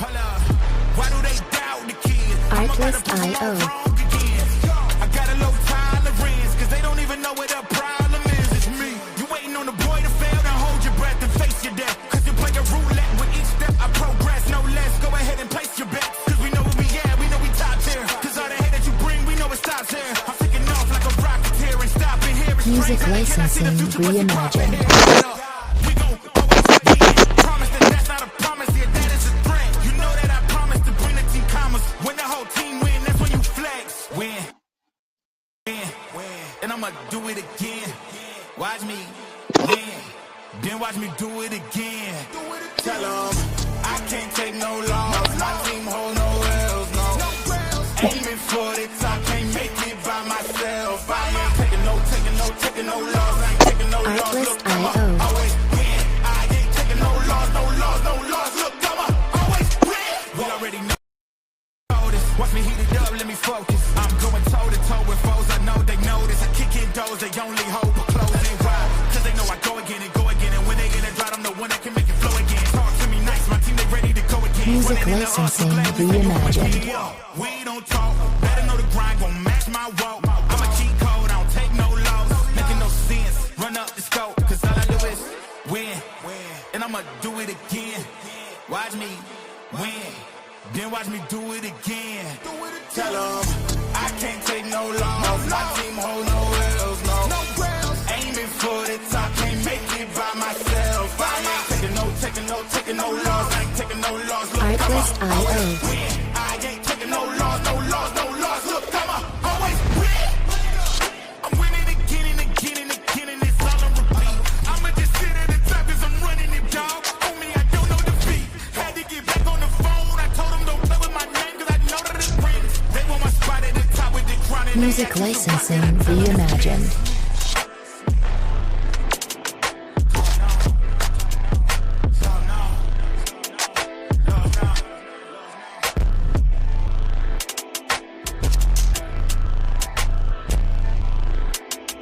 Why do they doubt the kid? Artlist.io. I got a low tolerance, cause they don't even know what the problem is. It's me. You waiting on the boy to fail, then hold your breath and face your death. Cause you play a roulette with each step I progress, no less. Go ahead and place your bet. Cause we know where we at, we know we top tier. Cause all the hate that you bring, we know it stops here. I'm taking off like a rocket here and stopping here. Music licensing reimagined. We gon' always win. Promise that that's not a promise, yeah, that is a threat. You know that I promise to bring the team commas. When the whole team win, that's when you flex. Win. And I'ma do it again. Watch me win. Then watch me do it again. Tell 'em I can't take no loss. My team hold no L's, no. Aiming for the top, can't make it by myself. I ain't taking no loss. I ain't taking no loss. Look, I'ma always win. I ain't taking no loss. Look, I'ma always win. We already know this. Watch me heat it up, let me focus. I'm going toe to toe with foes. I know they notice. I kick in doors, they only hope for closing. Why? Cause they know I go again. And when they get it right, I'm the one that can make it flow again. Talk to me nice, my team, they ready to go again. Music licensing reimagined. We don't talk, better know the grind gon' match my walk. I'm a cheat code, I don't take no loss. Making no sense, run up the scope. Cause all I do is win. And I'ma do it again. Watch me win. Then watch me do it again. Tell 'em I can't take no loss. My team hold no L's, no. Aiming for the top, can't make it by myself. I ain't taking no loss. I ain't taking no loss. Look, Artlist.io. I ain't taking no loss. Look, I'ma always win. I'm winning again and it's all on repeat. I'ma just sit at the top 'cause I'm running it, dog. On me, I don't know defeat. Had to get back on the phone. I told them don't play with my name 'cause I know that it rings. They want my spot at the top with the crown. Music licensing reimagined.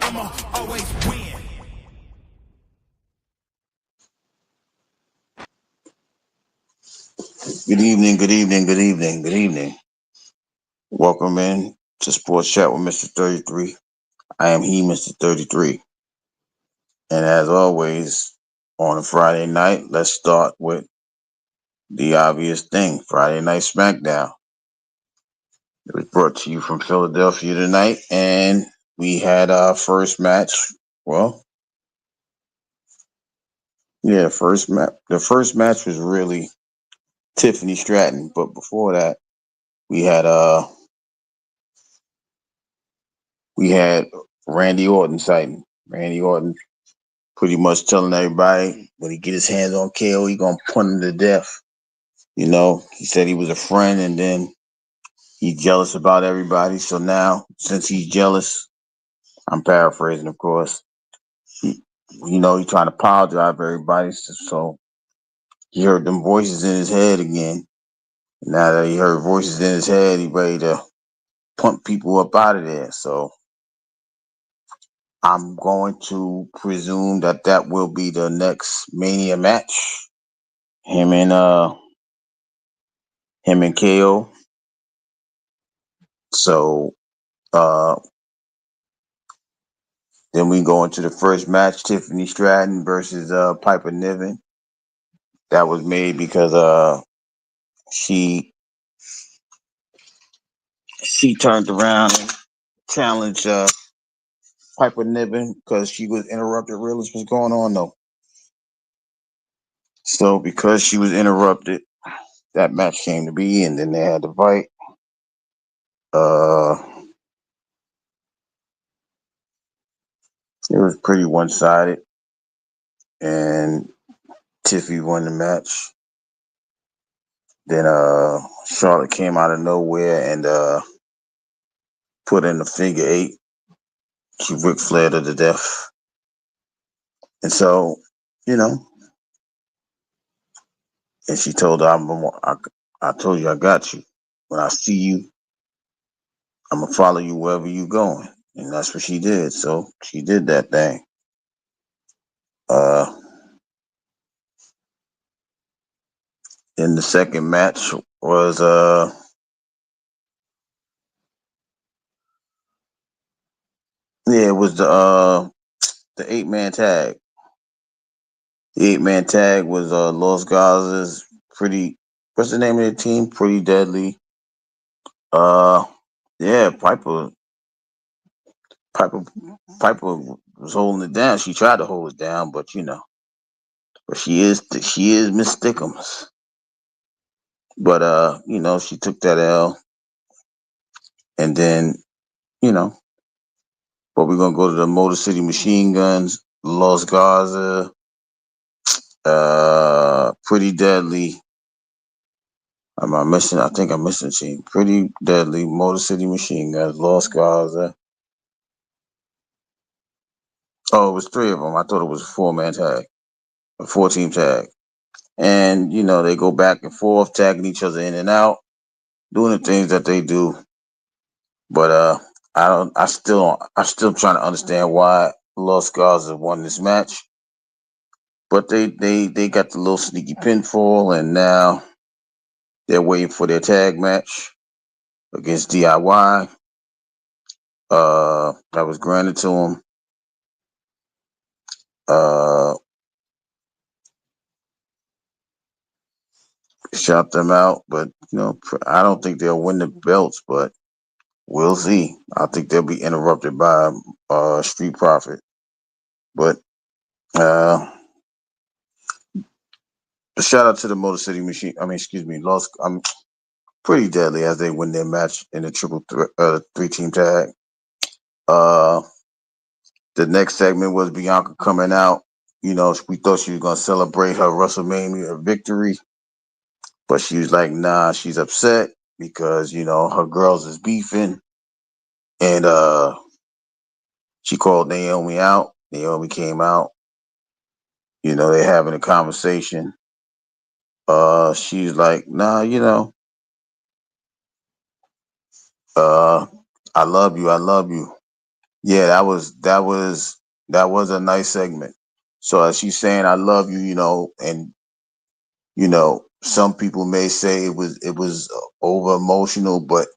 I'ma always win. Good evening. Welcome in to Sports Chat with Mr. 33. I am Mr. 33. And as always, on a Friday night, let's start with the obvious thing, Friday Night SmackDown. It was brought to you from Philadelphia tonight, and we had our first match. Well, yeah, the first match was really Tiffany Stratton, but before that, we had Randy Orton sighting. Randy Orton pretty much telling everybody when he get his hands on KO, he gonna put him to death. You know, he said he was a friend, and then he's jealous about everybody. So now, since he's jealous, I'm paraphrasing, of course. He's trying to pile drive everybody. So he heard them voices in his head again. Now that he heard voices in his head, he ready to pump people up out of there. So I'm going to presume that will be the next Mania match. Him and KO. So then we go into the first match, Tiffany Stratton versus Piper Niven. That was made because she turned around and challenged Piper Niven because she was interrupted. Realize what's going on though. So because she was interrupted, that match came to be, and then they had to fight. It was pretty one-sided, and Tiffy won the match. Then Charlotte came out of nowhere and put in the figure 8. She Ric Flaired her to death. And so, and she told her, I told you I got you. When I see you, I'm going to follow you wherever you're going. And that's what she did. So she did that thing. In the second match was it was the 8-man tag. The 8-man tag was Los Gazas pretty what's the name of the team? Pretty Deadly. Uh yeah, Piper Piper was holding it down. She tried to hold it down, but but she is Miss Stickums. But she took that L, and then you know, but we're gonna go to the Motor City Machine Guns, Los Garza, Pretty Deadly. Am I missing? I think I'm missing a team. Pretty Deadly, Motor City Machine Guns, Los Garza. Oh, it was three of them. I thought it was a 4-man tag, a 4-team tag. And they go back and forth, tagging each other in and out, doing the things that they do. But I don't. I'm still trying to understand why Los Garza won this match. But they got the little sneaky pinfall, and now they're waiting for their tag match against DIY. That was granted to them. Uh, Shout them out, but I don't think they'll win the belts, but we'll see. I think they'll be interrupted by Street Profit, but uh, shout out to the Motor City Machine. I mean, excuse me, Lost. I'm Pretty Deadly as they win their match in the 3-team tag. Uh, the next segment was Bianca coming out. We thought she was gonna celebrate her WrestleMania victory, but she was like, nah, she's upset because her girls is beefing, and she called Naomi out. Naomi came out. They're having a conversation. She's like, nah, uh, I love you. I love you. Yeah, that was a nice segment. So as she's saying, I love you, and some people may say it was over emotional, but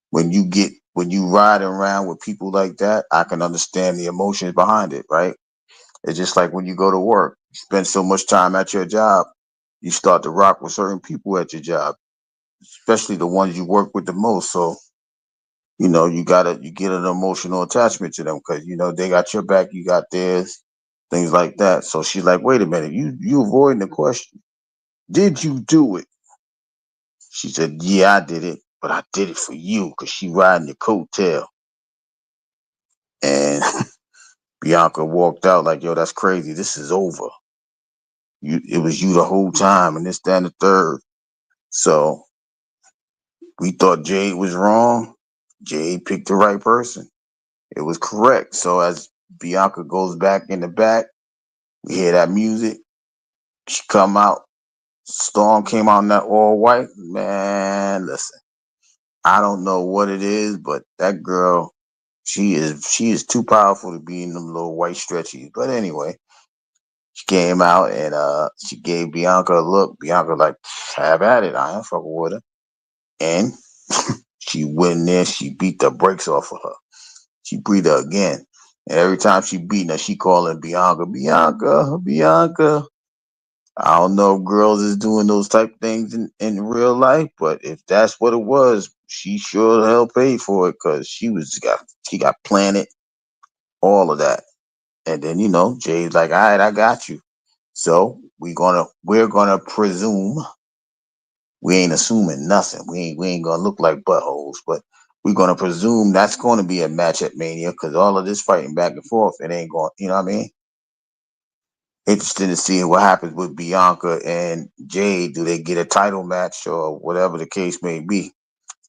when you ride around with people like that, I can understand the emotions behind it, right? It's just like when you go to work, you spend so much time at your job, you start to rock with certain people at your job, especially the ones you work with the most. So, you get an emotional attachment to them because, they got your back, you got theirs, things like that. So she's like, wait a minute, you avoiding the question. Did you do it? She said, yeah, I did it, but I did it for you because she riding your coattail. And Bianca walked out like, yo, that's crazy. This is over. It was you the whole time, and this, that, and the third. So we thought Jade was wrong. Jade picked the right person. It was correct. So as Bianca goes back in the back, we hear that music. She come out. Storm came out in that all white. Man, listen, I don't know what it is, but that girl, she is too powerful to be in them little white stretchies. But anyway, she came out and she gave Bianca a look. Bianca like, have at it. I ain't fucking with her. And she went in there. She beat the brakes off of her. She beat her again. And every time she beat her, she calling Bianca, Bianca, Bianca. I don't know if girls is doing those type of things in real life, but if that's what it was, she sure the hell paid for it because she got planted, all of that. And then Jay's like, all right, I got you. So we're gonna presume, we ain't assuming nothing. We ain't gonna look like buttholes, but we're gonna presume that's gonna be a match at Mania because all of this fighting back and forth, it ain't going. You know what I mean? Interested to see what happens with Bianca and Jade. Do they get a title match or whatever the case may be?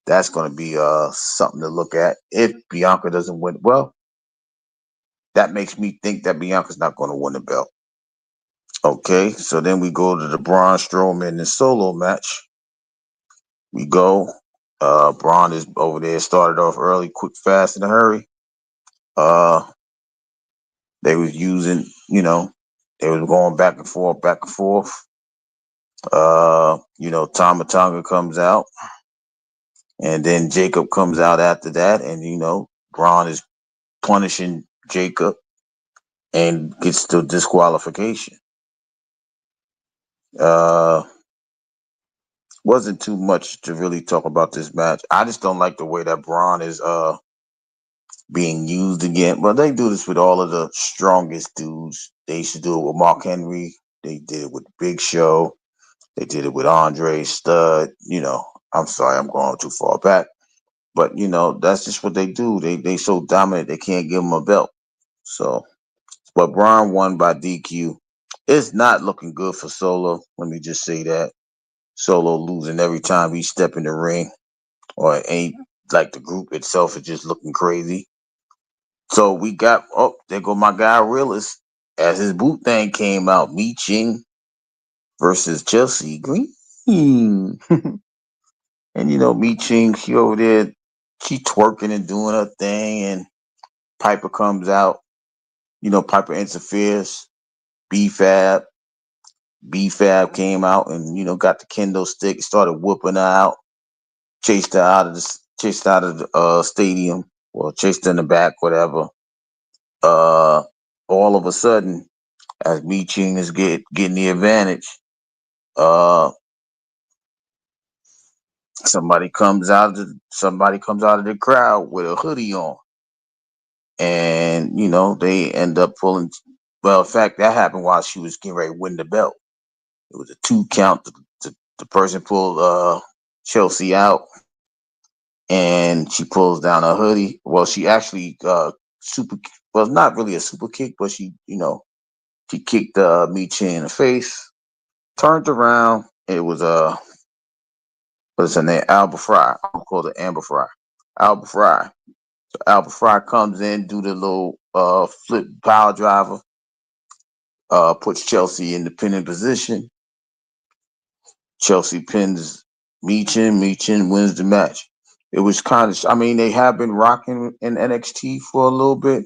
That's gonna be something to look at. If Bianca doesn't win, well, that makes me think that Bianca's not gonna win the belt. Okay, so then we go to the Braun Strowman and solo match. We go. Braun is over there. Started off early, quick, fast, in a hurry. Uh, they was using, they was going back and forth, back and forth. Tama Tonga comes out, and then Jacob comes out after that, and Braun is punishing Jacob and gets the disqualification. Uh, wasn't too much to really talk about this match. I just don't like the way that Braun is being used again. But they do this with all of the strongest dudes. They used to do it with Mark Henry. They did it with Big Show. They did it with Andre Stud. I'm sorry, I'm going too far back. But that's just what they do. They so dominant they can't give them a belt. So, but Braun won by DQ. It's not looking good for Solo. Let me just say that. Solo losing every time he step in the ring, or it ain't like the group itself is just looking crazy. So we got there go my guy Realist as his boot thing came out. Mi Ching versus Chelsea Green. And Mi Ching, she over there, she twerking and doing her thing, and Piper comes out. Piper interferes. B-Fab. B-Fab came out and, got the kendo stick, started whooping her out, chased her out of the stadium, or chased her in the back, whatever. All of a sudden, as Mi Ching is getting the advantage, uh, somebody comes out of the crowd with a hoodie on, and they end up pulling. Well, in fact, that happened while she was getting ready to win the belt. It was a 2 count. The person pulled Chelsea out, and she pulls down her hoodie. Well, she actually super. Well, not really a super kick, but she kicked Mi Ching in the face. Turned around. It was what's her name? Alba Fry. I'll call it Amber Fry. Alba Fry. So Alba Fry comes in, do the little flip power driver, puts Chelsea in the pinning position. Chelsea pins Michin. Michin wins the match. It was kind of, I mean, they have been rocking in NXT for a little bit,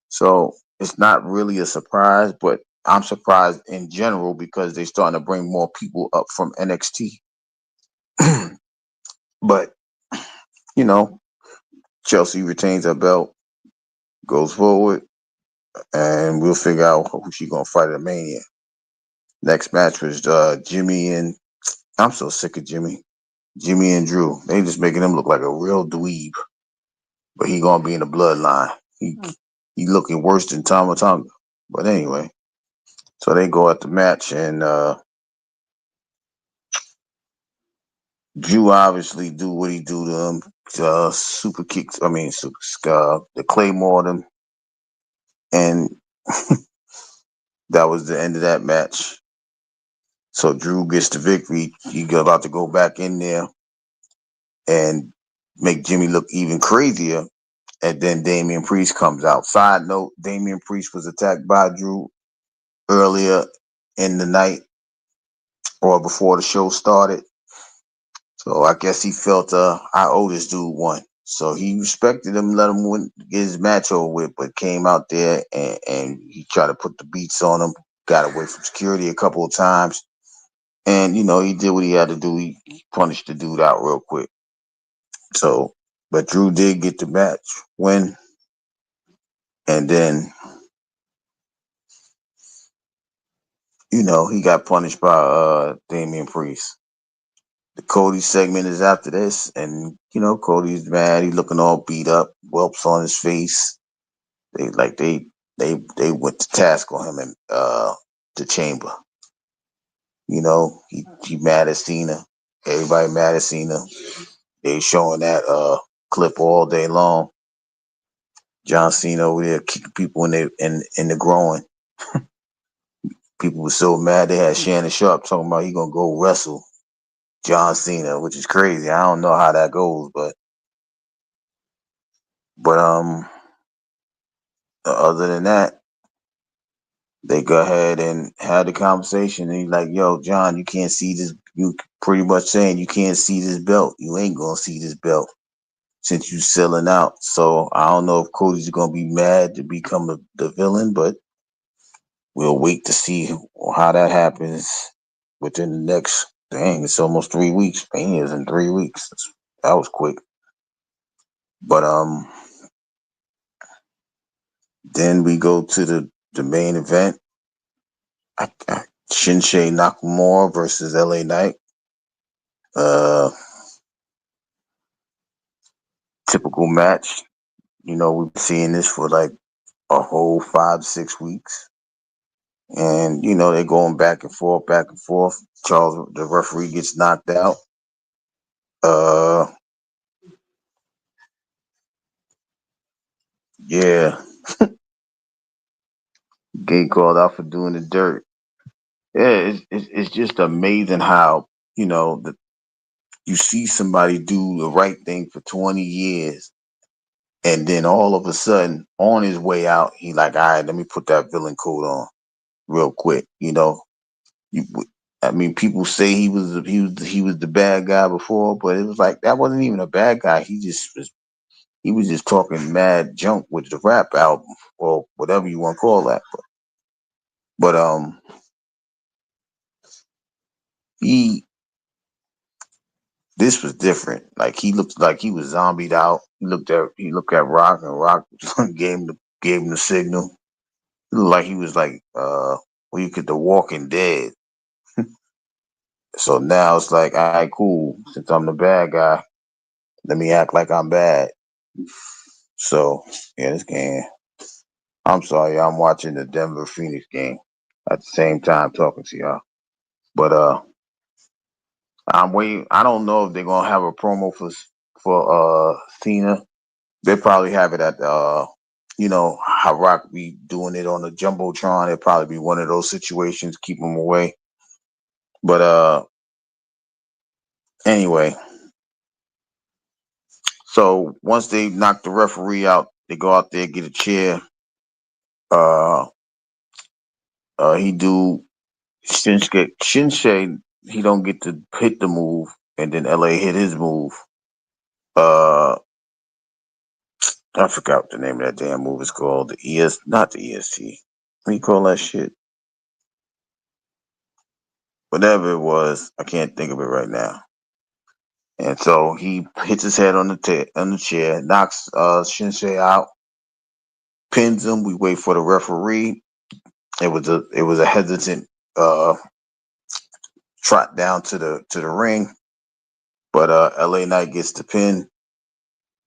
so it's not really a surprise, but I'm surprised in general because they're starting to bring more people up from NXT. But, you know, Chelsea retains her belt, goes forward, and we'll figure out who she's going to fight at Mania. Next match was Jimmy and, I'm so sick of Jimmy. Jimmy and Drew. They just making him look like a real dweeb. But he going to be in the bloodline. He looking worse than Tama Tonga. But anyway, so they go at the match, and Drew obviously do what he do to him. Super kicks, the Claymore them. And that was the end of that match. So Drew gets the victory. He about to go back in there and make Jimmy look even crazier. And then Damian Priest comes out. Side note, Damian Priest was attacked by Drew earlier in the night or before the show started. So I guess he felt I owe this dude one. So he respected him, let him get his match over with, but came out there and he tried to put the beats on him, got away from security a couple of times. And, he did what he had to do. He punished the dude out real quick. So, but Drew did get the match win. And then, he got punished by Damian Priest. The Cody segment is after this, and Cody's mad. He's looking all beat up, whelps on his face. They went to task on him in the chamber. He mad at Cena. Everybody mad at Cena. They showing that clip all day long. John Cena over there kicking people in the groin. People were so mad they had Shannon Sharp talking about he gonna go wrestle John Cena, which is crazy. I don't know how that goes, but other than that, they go ahead and had the conversation. And he's like, "Yo, John, you can't see this. You pretty much saying you can't see this belt. You ain't gonna see this belt since you selling out. So I don't know if Cody's gonna be mad to become the villain, but we'll wait to see how that happens. within the next, dang, it's almost 3 weeks. Mania's in 3 weeks. That was quick. But then we go to the main event. Shinsei Nakamura versus LA Knight. Typical match. You know, we've been seeing this for like a whole 5 6 weeks. And, you know, they're going back and forth, back and forth. Charles, the referee, gets knocked out. Yeah, get called out for doing the dirt. Yeah, it's just amazing how, you know, you see somebody do the right thing for 20 years, and then all of a sudden, on his way out, he like, all right, let me put that villain coat on real quick. You know, you, I mean, people say he was the bad guy before, but it was like that wasn't even a bad guy. He was just talking mad junk with the rap album or whatever you want to call that. But he this was different. Like he looked like he was zombied out. He looked at Rock, and Rock gave him the signal. It looked like he was like well, you could the Walking Dead. So now it's like, all right, cool. Since I'm the bad guy, let me act like I'm bad. So yeah, this game. I'm sorry, I'm watching the Denver Phoenix game at the same time talking to y'all. But I'm waiting. I don't know if they're gonna have a promo for Cena. They probably have it at you know how Rock be doing it on the jumbotron. It'll probably be one of those situations, keep them away. But anyway, so once they knock the referee out, they go out there, get a chair. Uh, he do Shinsei. He don't get to hit the move, and then LA hit his move. Uh, I forgot what the name of that damn move is called. The not the EST. What do you call that shit? Whatever it was, I can't think of it right now. And so he hits his head on the chair, knocks Shinsei out, pins him. We wait for the referee. It was a hesitant trot down to the ring, but LA Knight gets the pin.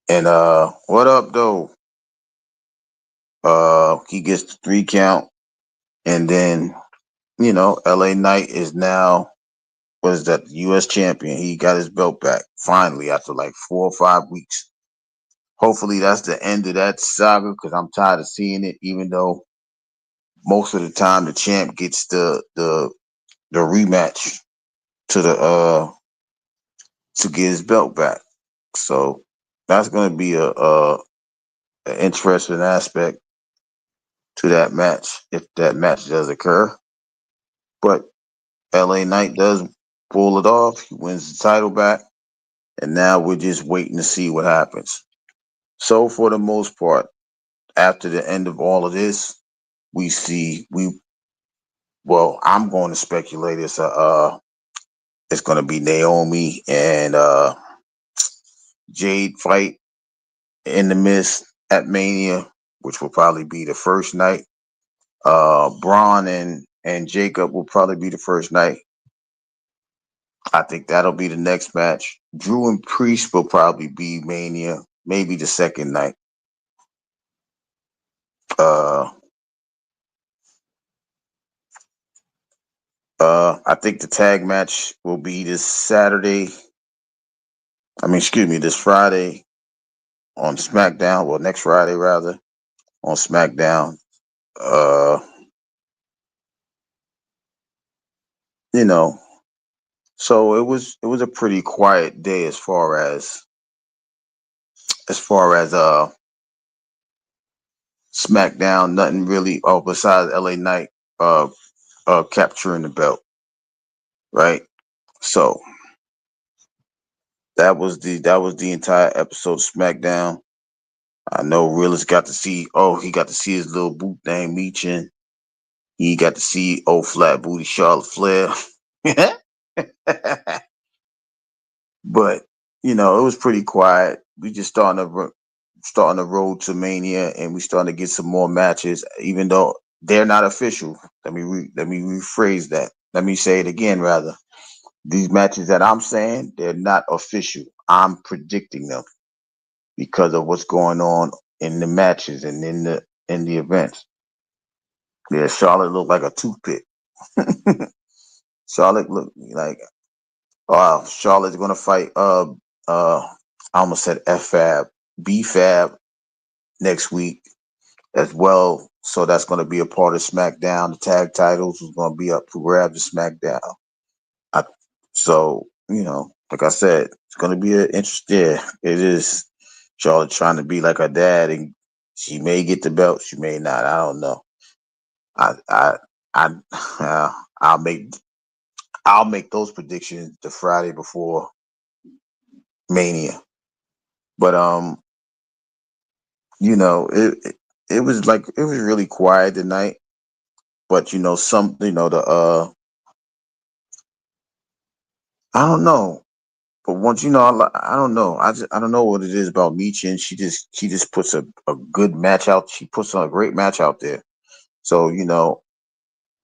And what up though? He gets the 3 count, and then you know LA Knight is now, what is that, U.S. champion. He got his belt back finally after like 4 or 5 weeks. Hopefully that's the end of that saga because I'm tired of seeing it. Even though most of the time the champ gets the rematch to the to get his belt back. So that's going to be a an interesting aspect to that match if that match does occur. But LA Knight does pull it off. He wins the title back, and now we're just waiting to see what happens. So for the most part, after the end of all of this, we see we well, I'm going to speculate it's going to be Naomi and Jade fight in the Mist at Mania, which will probably be the first night. Braun and Jacob will probably be the first night. I think that'll be the next match. Drew and Priest will probably be Mania, maybe the second night. Uh, I think the tag match will be this Saturday. This Friday on SmackDown. Well, next Friday rather on SmackDown. Uh, you know, so it was a pretty quiet day as far as SmackDown. Nothing really. Oh, besides LA Knight capturing the belt, right? So that was the entire episode of SmackDown. I know Realist got to see. Oh, he got to see his little boot thing Meechin. He got to see old flat booty Charlotte Flair. But it was pretty quiet. We just starting the road to Mania, and we starting to get some more matches, even though they're not official. Let me rephrase that. Let me say it again, rather. These matches that I'm saying, they're not official. I'm predicting them because of what's going on in the matches and in the events. Yeah, Charlotte looked like a toothpick. Charlotte looked like Charlotte's gonna fight I almost said FAB, BFAB next week as well. So that's gonna be a part of SmackDown. The tag titles is gonna be up for grabs to SmackDown. I, so, like I said, it's gonna be an interest. Yeah, it is. Charlotte trying to be like her dad, and she may get the belt, she may not. I don't know. I I I I'll make those predictions the Friday before Mania. But it was like it was really quiet tonight. But the I don't know. But once I don't know. I don't know what it is about Michin. She just puts a good match out. She puts on a great match out there. So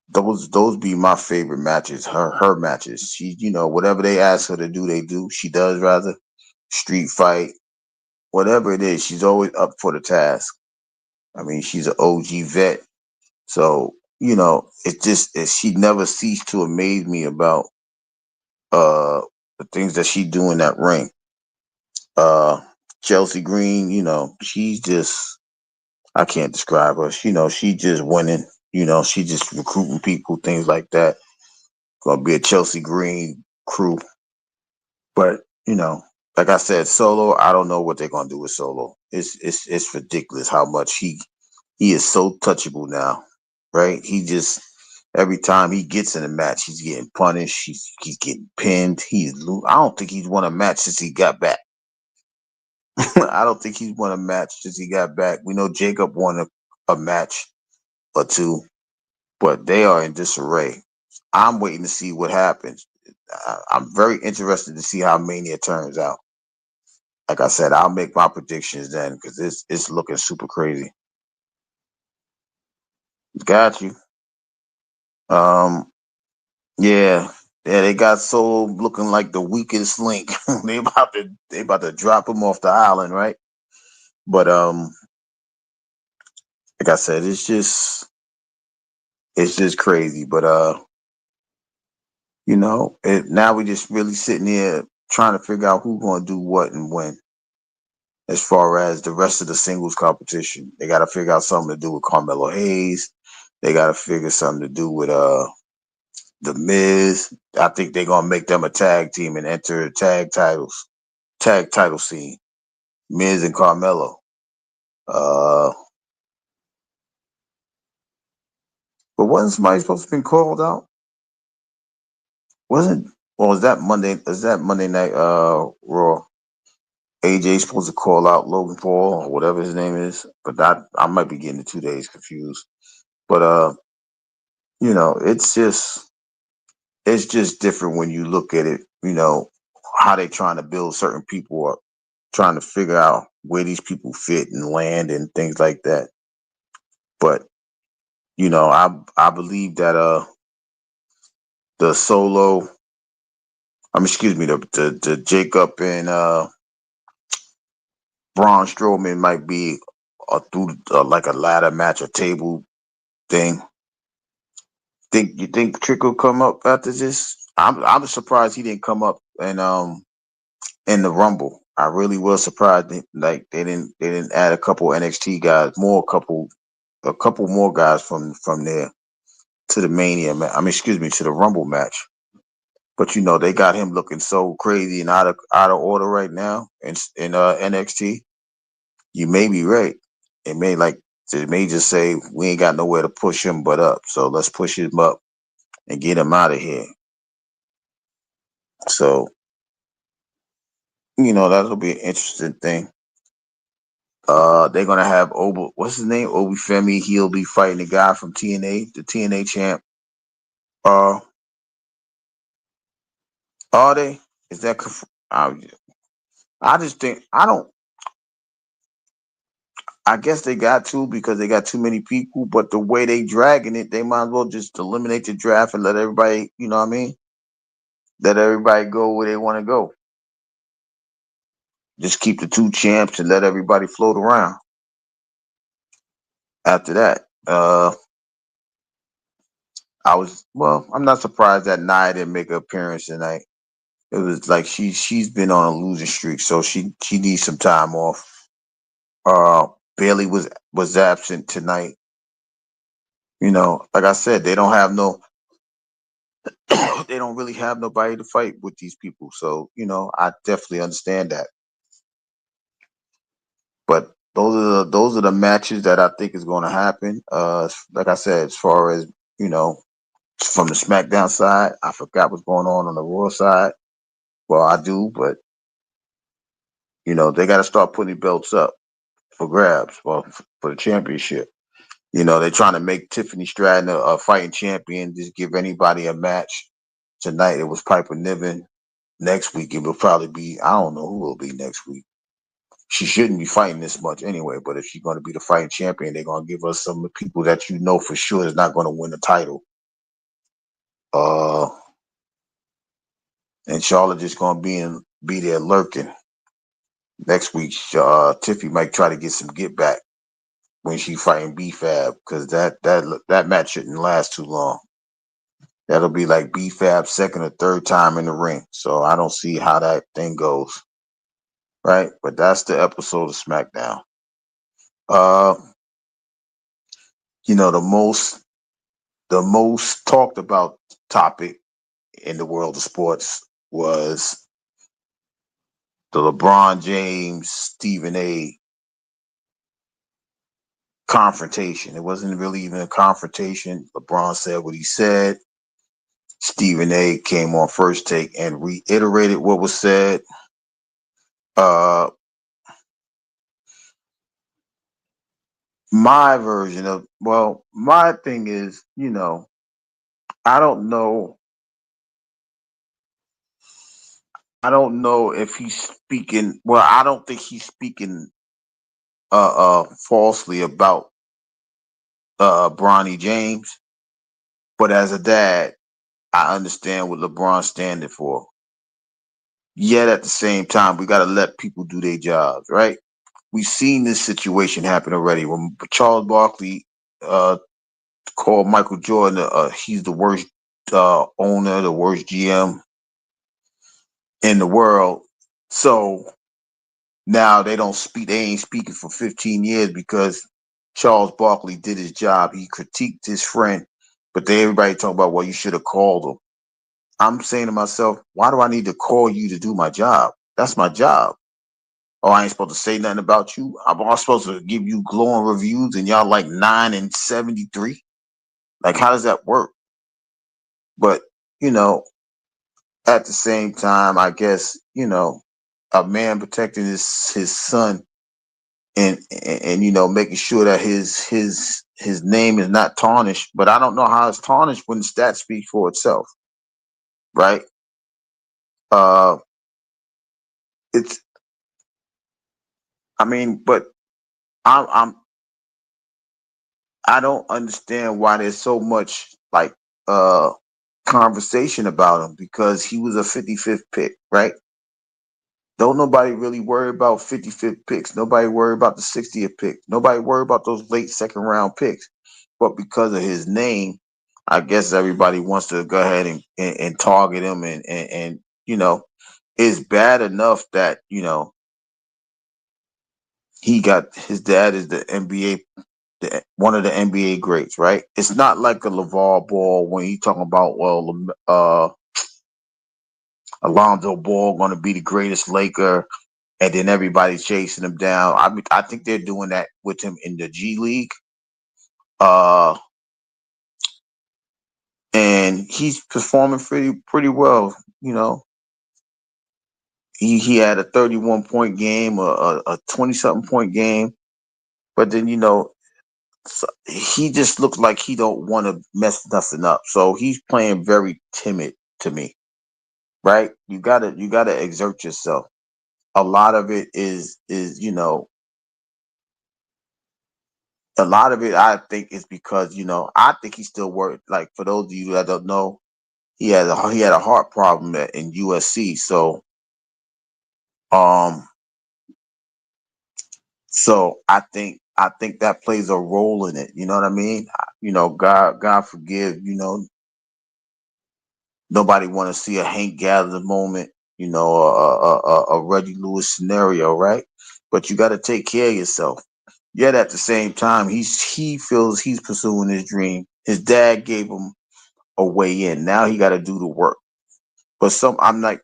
those be my favorite matches. Her matches. She whatever they ask her to do, they do. She does rather street fight, whatever it is. She's always up for the task. I mean, she's an OG vet. So she never ceased to amaze me about uh the things that she do in that ring. Uh Chelsea Green, she's just I can't describe her. She just winning. She just recruiting people, things like that. Gonna be a Chelsea Green crew. But, like I said, Solo, I don't know what they're gonna do with Solo. It's ridiculous how much he is so touchable now, right? He just every time he gets in a match, he's getting punished. He's getting pinned. I don't think he's won a match since he got back. I don't think he's won a match since he got back. We know Jacob won a match or two, but they are in disarray. I'm waiting to see what happens. I'm very interested to see how Mania turns out. Like I said, I'll make my predictions then because it's looking super crazy. Got you. Um, yeah, yeah, they got Solo looking like the weakest link. They about to drop him off the island, right? But like I said, it's just crazy. But now we just really sitting here trying to figure out who's going to do what and when. As far as the rest of the singles competition, they got to figure out something to do with Carmelo Hayes. They got to figure something to do with the Miz. I think they're gonna make them a tag team and enter tag title scene. Miz and Carmelo. Uh, but wasn't somebody supposed to be called out? Wasn't? Or was that Monday? Is that Monday night? Raw. AJ supposed to call out Logan Paul or whatever his name is, but I might be getting the 2 days confused. But it's just different when you look at it. How they trying to build certain people up, trying to figure out where these people fit and land and things like that. But I believe that the Solo, excuse me, the Jacob and Braun Strowman might be through like a ladder match or table thing. You think Trick will come up after this? I'm surprised he didn't come up and in the Rumble. I really was surprised like they didn't add a couple NXT guys, a couple more guys from there to the Mania. Excuse me, to the Rumble match. But they got him looking so crazy and out of order right now in NXT. You may be right. It may just say we ain't got nowhere to push him but up, so let's push him up and get him out of here. So that'll be an interesting thing. They're gonna have what's his name? Obi Femi. He'll be fighting the guy from TNA, the TNA champ. Uh, Are they? Is that? I just think I don't. I guess they got to because they got too many people. But the way they dragging it, they might as well just eliminate the draft and let everybody. You know what I mean? Let everybody go where they want to go. Just keep the two champs and let everybody float around. After that, I'm not surprised that Nia didn't make an appearance tonight. It was like she's been on a losing streak, so she needs some time off. Uh, Bailey was absent tonight. You know, like I said, they don't have no, they don't really have nobody to fight with these people. So you know, I definitely understand that. But those are the matches that I think is going to happen. Like I said, as far as you know, from the SmackDown side, I forgot what's going on the Raw side. Well, I do, but you know, they got to start putting belts up for grabs. Well, for the championship. You know, they're trying to make Tiffany Stratton a fighting champion. Just give anybody a match. Tonight it was Piper Niven. Next week it will probably be I don't know who will be next week. She shouldn't be fighting this much anyway. But if she's going to be the fighting champion, they're going to give us some people that you know for sure is not going to win the title. Uh, and Charlotte just going to be there lurking. Next week, Tiffy might try to get some get back when she fighting B-Fab because that match shouldn't last too long. That'll be like B-Fab's second or third time in the ring. So I don't see how that thing goes. Right? But that's the episode of SmackDown. Uh, you know, the most talked about topic in the world of sports was the LeBron James Stephen A confrontation. It wasn't really even a confrontation. LeBron said what he said. Stephen A came on First Take and reiterated what was said. Uh, my version of my thing is, you know, I don't know. I don't know if he's speaking. Well, I don't think he's speaking falsely about Bronny James. But as a dad, I understand what LeBron's standing for. Yet at the same time, we got to let people do their jobs, right? We've seen this situation happen already. When Charles Barkley uh, called Michael Jordan, he's the worst owner, the worst GM in the world. So now they don't speak. They ain't speaking for 15 years because Charles Barkley did his job. He critiqued his friend, but everybody talk about, well, you should have called him. I'm saying to myself, why do I need to call you to do my job? That's my job. Oh, I ain't supposed to say nothing about you. I'm all supposed to give you glowing reviews, and y'all like 9-73. Like, how does that work? But you know, at the same time, I guess you know, a man protecting his son and you know making sure that his name is not tarnished. But I don't know how it's tarnished when the stats speak for itself, right? Uh, it's I mean, but I'm I don't understand why there's so much like uh conversation about him because he was a 55th pick, right? Don't nobody really worry about 55th picks. Nobody worry about the 60th pick. Nobody worry about those late second round picks. But because of his name, I guess everybody wants to go ahead and target him and you know, it's bad enough that, you know, he got his dad is the NBA one of the NBA greats, right? It's not like a LeVar Ball when he talking about Alonzo Ball going to be the greatest Laker, and then everybody's chasing him down. I think they're doing that with him in the G League, uh, and he's performing pretty well. You know, he had a 31-point game, a 20-something point game, but then you know so he just looks like he don't want to mess nothing up. So he's playing very timid to me. right? You gotta exert yourself. A lot of it is a lot of it I think is because I think he still worked. Like for those of you that don't know, he had a heart problem in USC. Um so I think that plays a role in it. You know what I mean? God forgive. Nobody want to see a Hank Gather moment. A Reggie Lewis scenario, right? But you got to take care of yourself. Yet at the same time, he feels he's pursuing his dream. His dad gave him a way in. Now he got to do the work. But I'm like,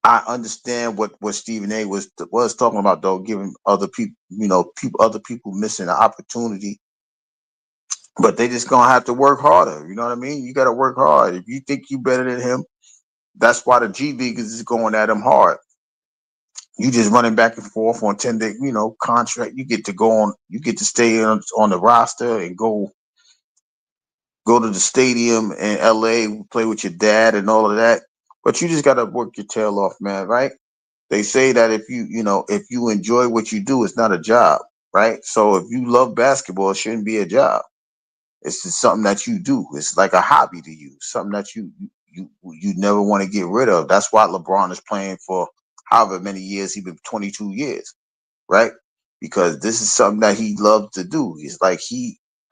I understand what Stephen A. was talking about though, giving other people, other people missing an opportunity, but they just gonna have to work harder. You know what I mean? You got to work hard. If you think you better than him, that's why the G League is going at him hard. You just running back and forth on 10-day, contract. You get to go on. You get to stay on the roster and go to the stadium in LA, play with your dad and all of that. But you just got to work your tail off, man. Right? They say that if you enjoy what you do, it's not a job, right? So if you love basketball, it shouldn't be a job. It's just something that you do. It's like a hobby to you, something that you never want to get rid of. That's why LeBron is playing for however many years he been 22 years, right? Because this is something that he loves to do. It's like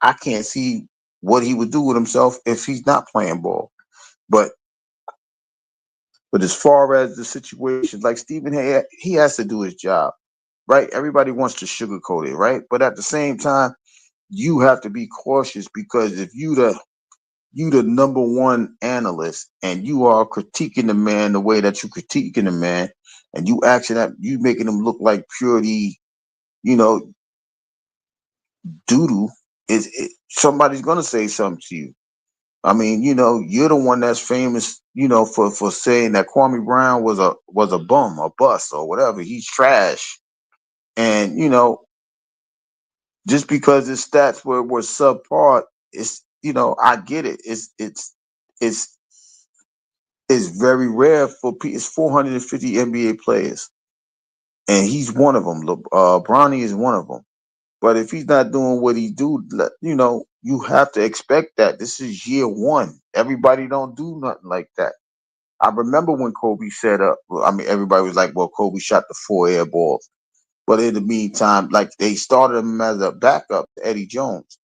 I can't see what he would do with himself if he's not playing ball. But as far as the situation, like Stephen A, he has to do his job, right? Everybody wants to sugarcoat it, right? But at the same time, you have to be cautious because if you the number one analyst and you are critiquing the man the way that you critiquing the man, and you making him look like purity, you know, doodoo, somebody's gonna say something to you. I mean, you're the one that's famous, for saying that Kwame Brown was a bum, a bust, or whatever. He's trash, and just because his stats were subpar, I get it. It's it's very rare it's 450 NBA players, and he's one of them. Bronny is one of them. But if he's not doing what he do, you have to expect that. This is year one. Everybody don't do nothing like that. I remember when Kobe set up. I mean, everybody was like, "Well, Kobe shot the 4 air balls," but in the meantime, like they started him as a backup to Eddie Jones.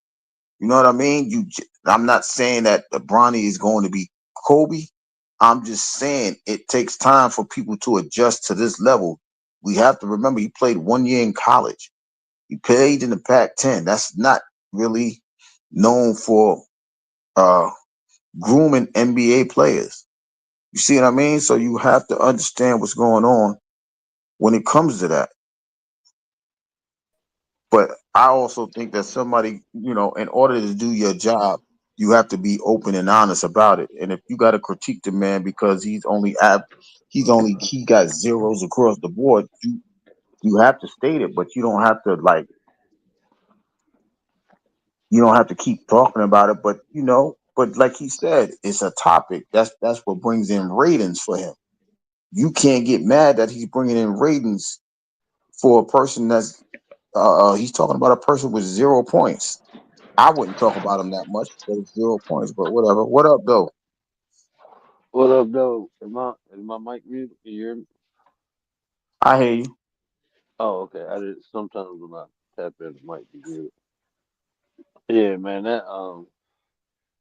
You know what I mean? I'm not saying that Bronny is going to be Kobe. I'm just saying it takes time for people to adjust to this level. We have to remember he played 1 year in college. He played in the Pac-10. That's not really known for uh, grooming NBA players. You see what I mean? So you have to understand what's going on when it comes to that. But I also think that somebody, in order to do your job, you have to be open and honest about it. And if you got to critique the man because he got zeros across the board, you have to state it, but you don't have to keep talking about it. But but like he said, it's a topic. That's what brings in ratings for him. You can't get mad that he's bringing in ratings for a person he's talking about a person with 0 points. I wouldn't talk about him that much because it's 0 points, but whatever. What up, though? What up, though? Am my mic muted? Can you hear me? I hear you. Oh, okay. I did. Sometimes when I tap in, it might be muted. Yeah, man.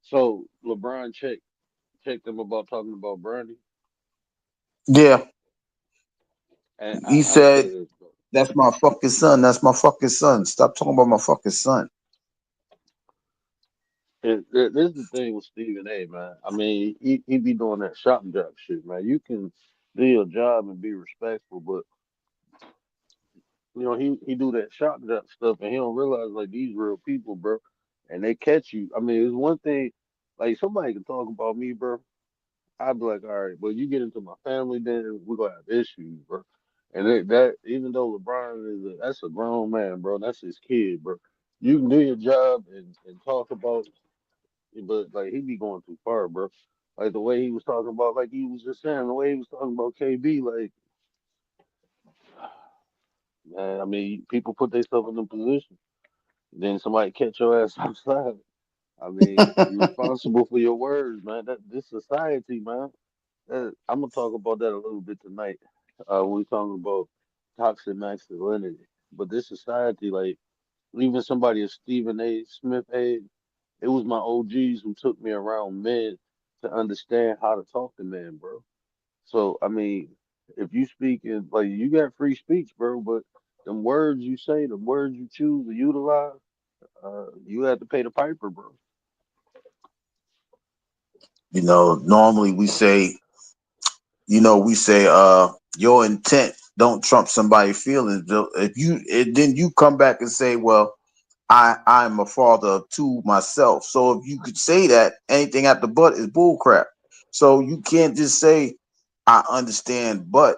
So LeBron checked them about talking about Brandy, Yeah, and he I'll say said this though. that's my fucking son. That's my fucking son. Stop talking about my fucking son. This is the thing with Stephen A. Man. I mean, he be doing that shot and drop shit, man. You can do your job and be respectful, but he do that shot and drop stuff, and he don't realize like these real people, bro, and they catch you. I mean, it's one thing. Like somebody can talk about me, bro. I'd be like, all right, but you get into my family, then we're gonna have issues, bro. And that even though LeBron that's a grown man, bro, that's his kid, bro. You can do your job and talk about, but like he be going too far, bro. Like the way he was talking about, like he was just saying, the way he was talking about KB, like man, I mean, people put themselves in a position, then somebody catch your ass outside. I mean, you're responsible for your words, man. That this society, man. I'm gonna talk about that a little bit tonight. When we talking about toxic masculinity, but this society, like even somebody as Stephen A. Smith age, it was my OGs who took me around men to understand how to talk to men, bro. So I mean, if you speak in like you got free speech, bro, but them words you say, the words you choose to utilize, you have to pay the piper, bro. Normally we say, we say, your intent don't trump somebody's feelings. If then you come back and say, well, I'm a father of two myself. So if you could say that, anything at the butt is bullcrap. So you can't just say, I understand, but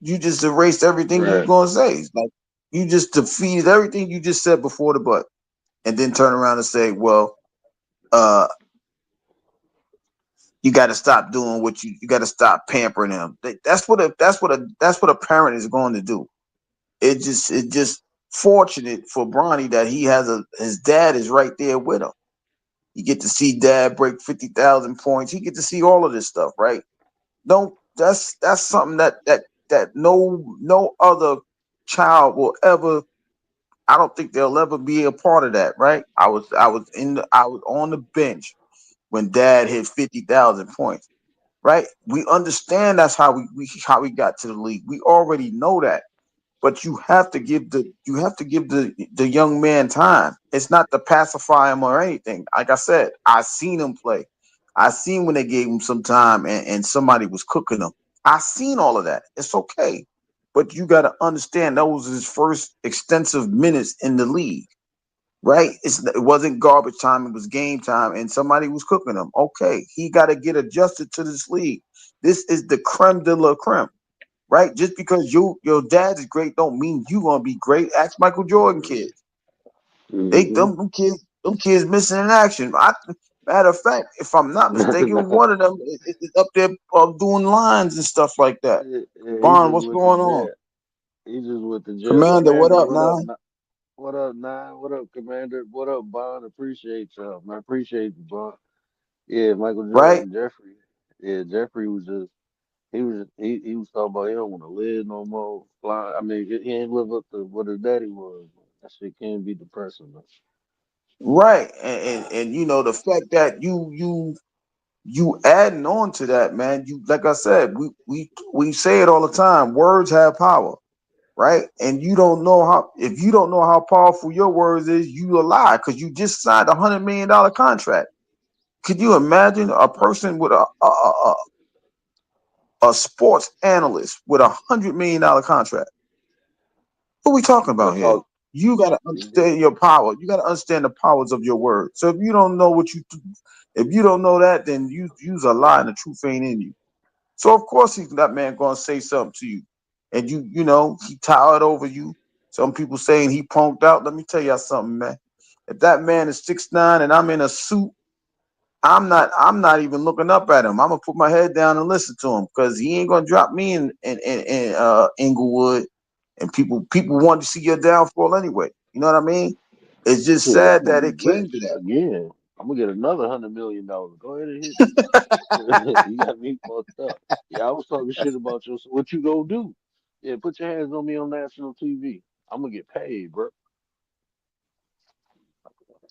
you just erased everything you were Right. gonna say. It's like you just defeated everything you just said before the but, and then turn around and say, well, uh, you got to stop doing what you got to stop pampering them. That's what a parent is going to do. It just fortunate for Bronny that he has his dad is right there with him. You get to see dad break 50,000 points. He get to see all of this stuff, right? Don't that's something that no other child will ever. I don't think they'll ever be a part of that, right? I was on the bench when dad hit 50,000 points, right? We understand that's how we got to the league. We already know that. But you have to give the young man time. It's not to pacify him or anything. Like I said, I seen him play. I seen when they gave him some time and somebody was cooking him. I seen all of that. It's okay. But you got to understand that was his first extensive minutes in the league, right? It wasn't garbage time, it was game time, and somebody was cooking him. Okay, he got to get adjusted to this league. This is the creme de la creme, right? Just because your dad is great don't mean you gonna be great. Ask Michael Jordan kids. They Mm-hmm. them kids missing in action. Matter of fact, if I'm not mistaken, Nah, one of them is up there doing lines and stuff like that. he Bond, just what's went to going on? jail. He just went to jail. Commander, what Commander, up what up? now? What up, Nine? What up, Commander? What up, Bond? Appreciate y'all, man. Appreciate you, Bond. Yeah, Michael Right? Jordan, Jeffrey. Yeah, Jeffrey was just he was talking about he don't want to live no more. Flying. I mean, he ain't live up to what his daddy was. That shit can be depressing, man. Right. And the fact that you adding on to that, man. You like I said, we say it all the time. Words have power, right? And you don't know how if you don't know how powerful your words is, you a lie because you just signed $100 million contract. Could you imagine a person with a sports analyst with $100 million contract? What are we talking But about here? talk. You got to You do. understand your power. You got to understand the powers of your words. So if you don't know that, then you use a lie and the truth ain't in you. So of course that man gonna say something to you, and he towered over you. Some people saying he punked out. Let me tell y'all something, man. If that man is 6'9" and I'm in a suit, I'm not even looking up at him. I'm gonna put my head down and listen to him because he ain't gonna drop me in Inglewood, and people want to see your downfall anyway. You know what I mean? It's just Shit, I'm sad gonna that be it came to rich that. again. I'm gonna get another $100 million. Go ahead and hit me. You got me fucked up. Yeah, I was talking shit about you. So what you gonna do? Yeah, put your hands on me on national TV. I'm gonna get paid, bro.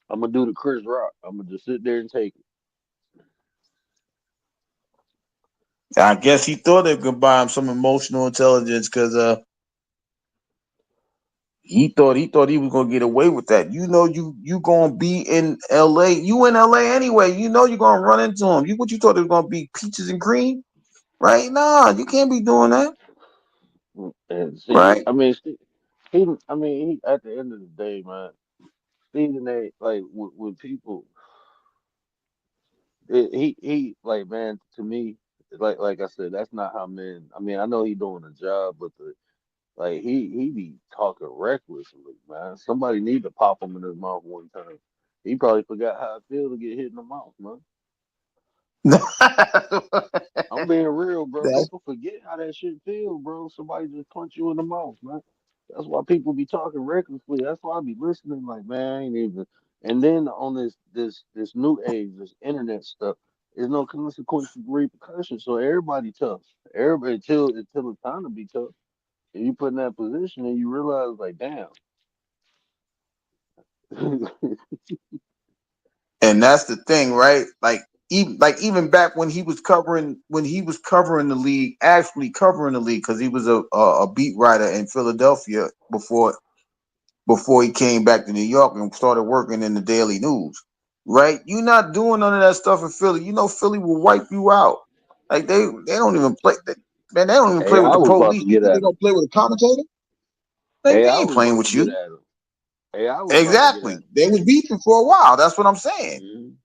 I'm gonna do the Chris Rock. I'm gonna just sit there and take it. I guess he thought they could buy him some emotional intelligence because he thought he was gonna get away with that. You gonna be in L.A. You in L.A. anyway. You know you're gonna run into him. What you thought it was gonna be peaches and cream, right? Nah, you can't be doing that, And see, right? I mean, I mean, at the end of the day, man, Stephen A. Like with people, he like man to me, like I said, that's not how men. I mean, I know he doing a job, but like he be talking recklessly, man. Somebody need to pop him in his mouth one time. He probably forgot how it feel to get hit in the mouth, man. I'm being real, bro. That's People forget how that shit feel, bro. Somebody just punch you in the mouth, man. That's why people be talking recklessly. That's why I be listening, like, man, I ain't even. And then on this new age, this internet stuff, there's no consequences, repercussions. So everybody tough. Everybody until it's time to be tough. And you put in that position, and you realize, like, damn. and that's the thing, right? Even back when he was covering the league, actually covering the league, because he was a beat writer in Philadelphia before he came back to New York and started working in the Daily News. Right? You're not doing none of that stuff in Philly. You know Philly will wipe you out. Like they don't even play. Man, they don't even play with AI the was about police. to You get think they at him. gonna play with a commentator? Like they AI ain't was playing about to with get you. at him. AI was about to get Exactly. at They was beefing for a while. That's what I'm saying. him.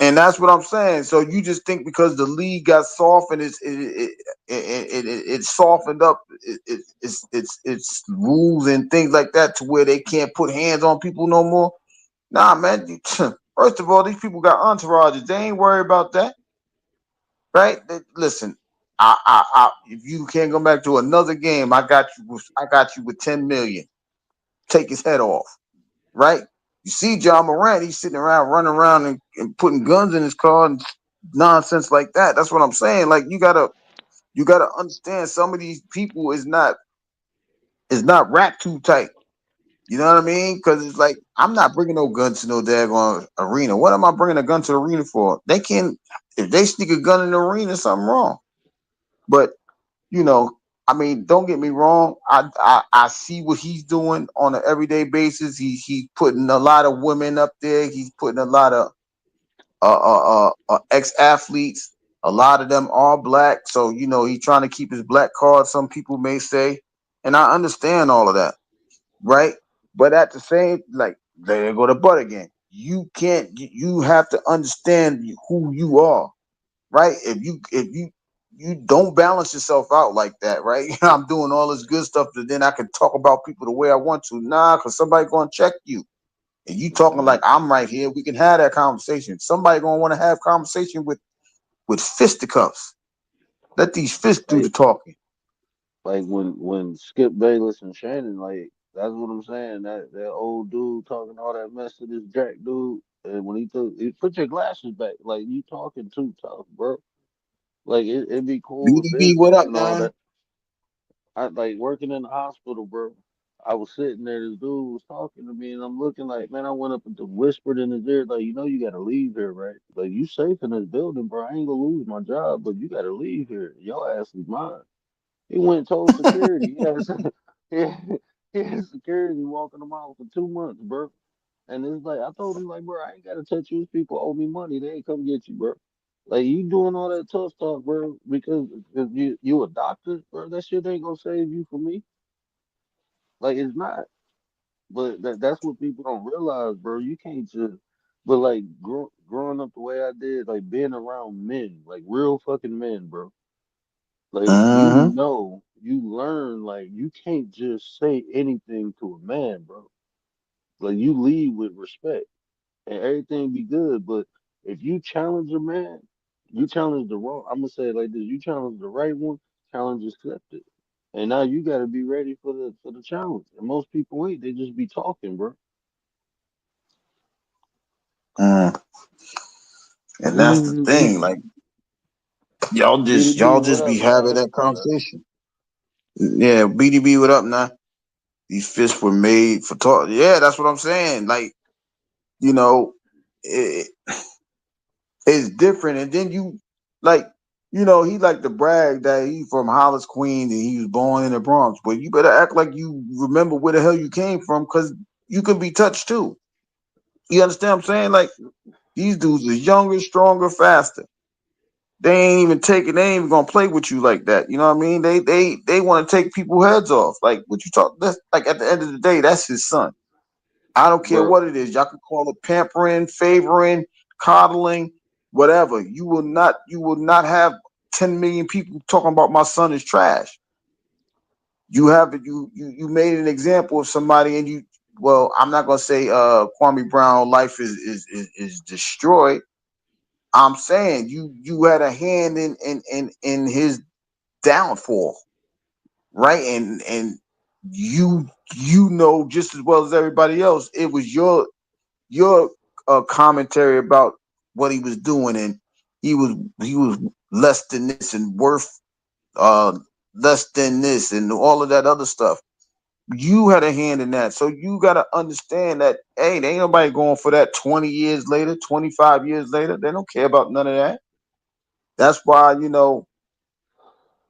And that's what I'm saying. So you just think because the league got soft and it softened up its rules and things like that to where they can't put hands on people no more. Nah, man. First of all, these people got entourages. They ain't worried about that, right? Listen, if you can't go back to another game, I got you. I got you with 10 million. Take his head off, right? You see John Morant, he's sitting around running around and putting guns in his car and nonsense like that. That's what I'm saying. Like you gotta understand some of these people is not wrapped too tight. You know what I mean? Because it's like I'm not bringing no gun to no daggone arena. What am I bringing a gun to the arena for? They can't. If they sneak a gun in the arena, something wrong. But you know, I mean, don't get me wrong. I see what he's doing on an everyday basis. He's putting a lot of women up there. He's putting a lot of ex athletes. A lot of them are black, so he's trying to keep his black card. Some people may say, and I understand all of that, right? But at the same, like, there go the butt again. You can't. You have to understand who you are, right? If you don't balance yourself out like that, right? I'm doing all this good stuff, but then I can talk about people the way I want to. Nah, because somebody gonna check you. And you talking Hmm. like I'm right here. We can have that conversation. Somebody gonna want to have conversation with fisticuffs. Let these fists do the Like talking. like when Skip Bayless and Shannon, like that's what I'm saying. That old dude talking all that mess to this Jack dude, and when he put your glasses back, like you talking too tough, bro. Like it'd be cool with BDB, what business up, and all man? that. I like working in the hospital, bro. I was sitting there, this dude was talking to me, and I'm looking like, man, I went up and whispered in his ear, like, you gotta leave here, right? Like, you safe in this building, bro. I ain't gonna lose my job, but you gotta leave here. Your ass is mine. He went and told security. He had, he had, he had security walking him out for 2 months, bro. And it's like, I told him, like, bro, I ain't gotta touch you. These people owe me money. They ain't come get you, bro. Like, you doing all that tough talk, bro, because if you a doctor, bro, that shit ain't gonna save you from me. Like, it's not. But that's what people don't realize, bro. You can't just, but like growing up the way I did, like being around men, like real fucking men, bro. Like Mm-hmm. you learn, like you can't just say anything to a man, bro. Like you lead with respect and everything be good. But if you challenge a man, you challenge the wrong. I'm gonna say it like this: you challenge the right one, challenge accepted. And now you got to be ready for the challenge. And most people ain't. They just be talking, bro. Mm. And that's the thing. Like BDB, y'all what just up, be having man? that conversation. Yeah, BDB, what up now? These fists were made for talk. Yeah, that's what I'm saying. Like, you know, it, it's different. And then like, he like to brag that he's from Hollis, Queens, and he was born in the Bronx. But you better act like you remember where the hell you came from, because you can be touched too. You understand what I'm saying? Like, these dudes are younger, stronger, faster. They ain't even taking. They ain't even gonna play with you like that. You know what I mean? They want to take people's heads off. Like, what you talk? That's like, at the end of the day, that's his son. I don't care Bro, what it is. Y'all can call it pampering, favoring, coddling, whatever. You will not have 10 million people talking about my son is trash. You made an example of somebody, and I'm not gonna say Kwame Brown life is destroyed, I'm saying you had a hand in his downfall, right? And you know just as well as everybody else, it was your commentary about what he was doing, and he was less than this and worth uh less than this and all of that other stuff. You had a hand in that, so you got to understand that hey, there ain't nobody going for that 20 years later, 25 years later. They don't care about none of that. That's why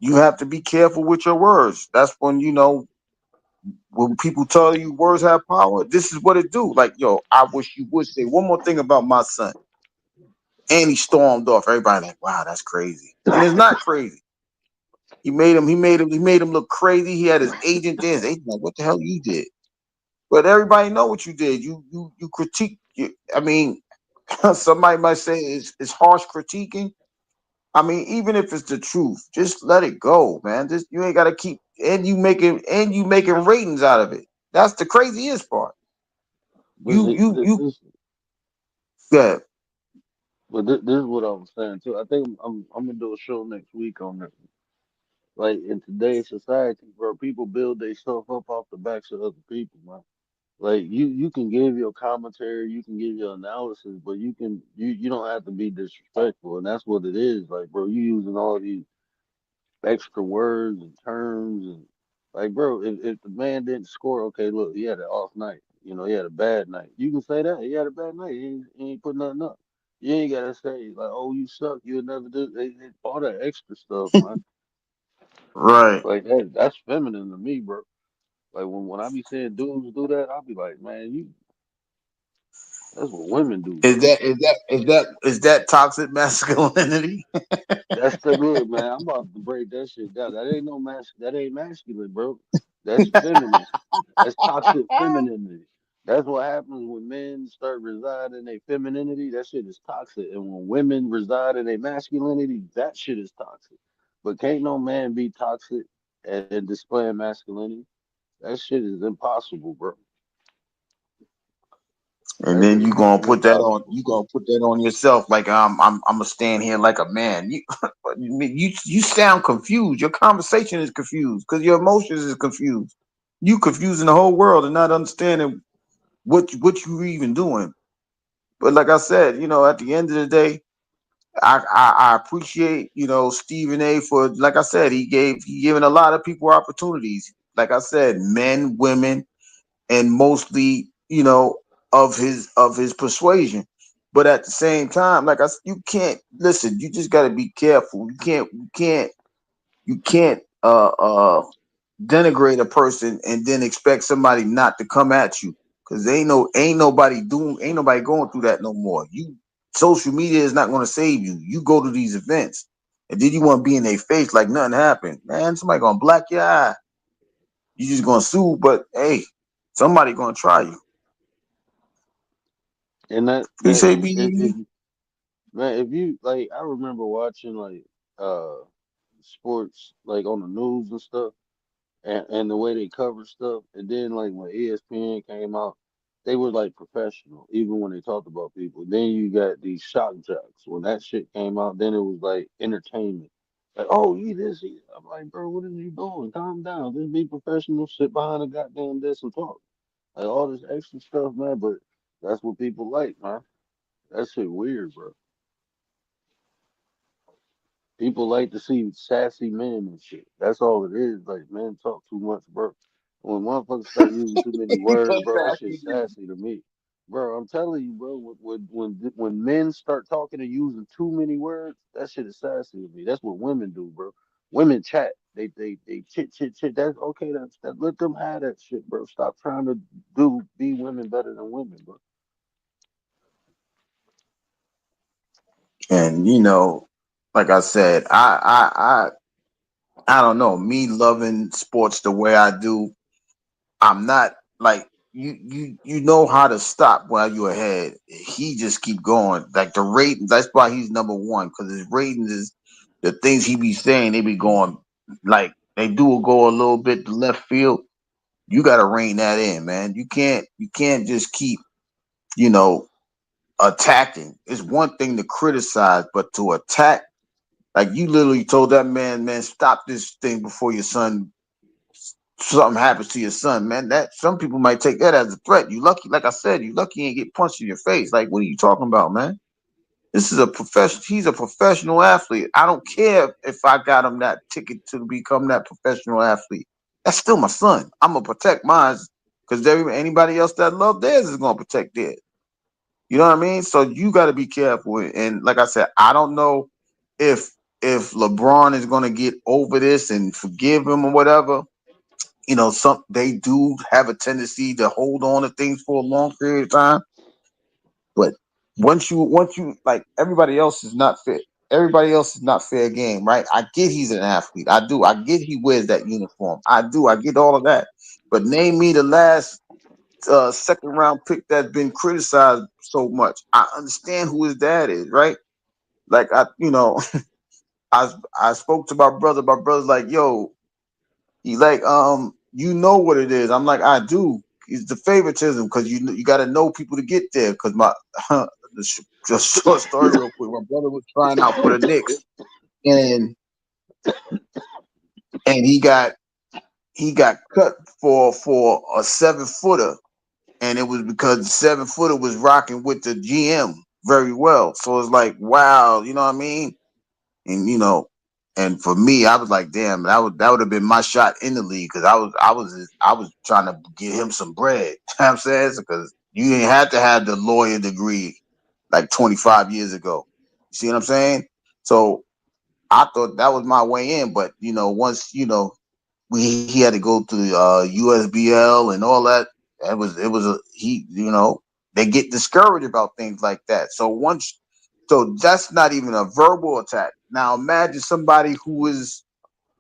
you have to be careful with your words. That's when when people tell you words have power. This is what it do. Like, yo, I wish you would say one more thing about my son. And he stormed off. Everybody like, wow, that's crazy. And it's not crazy. He made him look crazy. He had his agent there. His agent like, what the hell you did? But everybody know what you did. You critique. I mean, somebody might say it's harsh critiquing. I mean, even if it's the truth, just let it go, man. Just you ain't gotta keep and you making ratings out of it. That's the craziest part. But You yeah. this is what I was saying too. I think I'm gonna do a show next week on this. Like in today's society, bro, people build themselves up off the backs of other people, man. Like you can give your commentary, you can give your analysis, but you don't have to be disrespectful, and that's what it is. Like, bro, you using all these extra words and terms and like, bro, if the man didn't score, okay, look, he had an off night. You know, he had a bad night. You can say that he had a bad night. He ain't put nothing up. You ain't gotta say like, oh, you suck. You'll never do all that extra stuff, man. Right. Like that's feminine to me, bro. Like when I be seeing dudes do that, I'll be like, man, you that's what women do, Is bro. that toxic masculinity? That's the look, man. I'm about to break that shit down. That ain't no that ain't masculine, bro. That's feminine. That's toxic femininity. That's what happens when men start residing in their femininity. That shit is toxic. And when women reside in their masculinity, that shit is toxic. But can't no man be toxic and displaying masculinity. That shit is impossible, bro. And That then shit you is gonna totally put that on impossible. you gonna put that on yourself like I'm gonna stand here like a man. You sound confused. Your conversation is confused because your emotions is confused. You confusing the whole world and not understanding what you even doing. But like I said, at the end of the day, I appreciate Stephen A. for, like I said, he given a lot of people opportunities. Like I said, men, women, and mostly of his persuasion. But at the same time, you can't listen. You just got to be careful. You can't denigrate a person and then expect somebody not to come at you because ain't nobody going through that no more. Social media is not going to save you. You go to these events and then you want to be in their face like nothing happened. Man, somebody gonna black your eye. You just gonna sue, but hey, somebody gonna try you. And that He that say if be man, if you like, I remember watching like uh sports like on the news and stuff, and the way they cover stuff, and then like when ESPN came out, they were like professional, even when they talked about people. Then you got these shock jocks. When that shit came out, then it was like entertainment. Like, oh, you this, I'm like, bro, what are you doing? Calm down. Just be professional. Sit behind a goddamn desk and talk. Like all this extra stuff, man. But that's what people like, man. That shit weird, bro. People like to see sassy men and shit. That's all it is. Like men talk too much, bro. When motherfuckers start using too many words, bro, that shit's sassy to me. Bro, I'm telling you, bro. When men start talking and using too many words, that shit is sassy to me. That's what women do, bro. Women chat. They chit chit chit. That's okay. That let them have that shit, bro. Stop trying to be women better than women, bro. and like I said, I don't know. Me loving sports the way I do, I'm not like you know how to stop while you're ahead. He just keep going. Like the ratings, that's why he's number one, because his ratings is the things he be saying, they be going like they do go a little bit to left field. You gotta rein that in, man. You can't just keep, you know, attacking. It's one thing to criticize, but to attack, like you literally told that man, stop this thing before your son something happens to your son, man. That some people might take that as a threat. You lucky, like I said, you lucky you ain't get punched in your face. Like, what are you talking about, man? This is a profession. He's a professional athlete. I don't care if I got him that ticket to become that professional athlete. That's still my son. I'm gonna protect mine because anybody else that love theirs is gonna protect theirs. You know what I mean? So you got to be careful. And like I said, I don't know if LeBron is gonna get over this and forgive him or whatever. You know, some they do have a tendency to hold on to things for a long period of time. But once you like everybody else is not fair. Everybody else is not fair game, right? I get he's an athlete. I do. I get he wears that uniform. I do. I get all of that. But name me the last second round pick that's been criticized so much. I understand who his dad is, right? Like I spoke to my brother. My brother's like, yo, he like, you know what it is. I'm like, I do. It's the favoritism because you got to know people to get there. Because my just short story real quick. My brother was trying out for the Knicks, and and he got cut for a 7 footer, and it was because the 7 footer was rocking with the GM very well. So it's like, wow, you know what I mean? And and for me, I was like, damn, that would have been my shot in the league because I was trying to get him some bread. You know what I'm saying? Because you didn't have to have the lawyer degree like 25 years ago. You see what I'm saying? So I thought that was my way in, but once he had to go through USBL and all that. It was a he they get discouraged about things like that. So that's not even a verbal attack. Now imagine somebody who is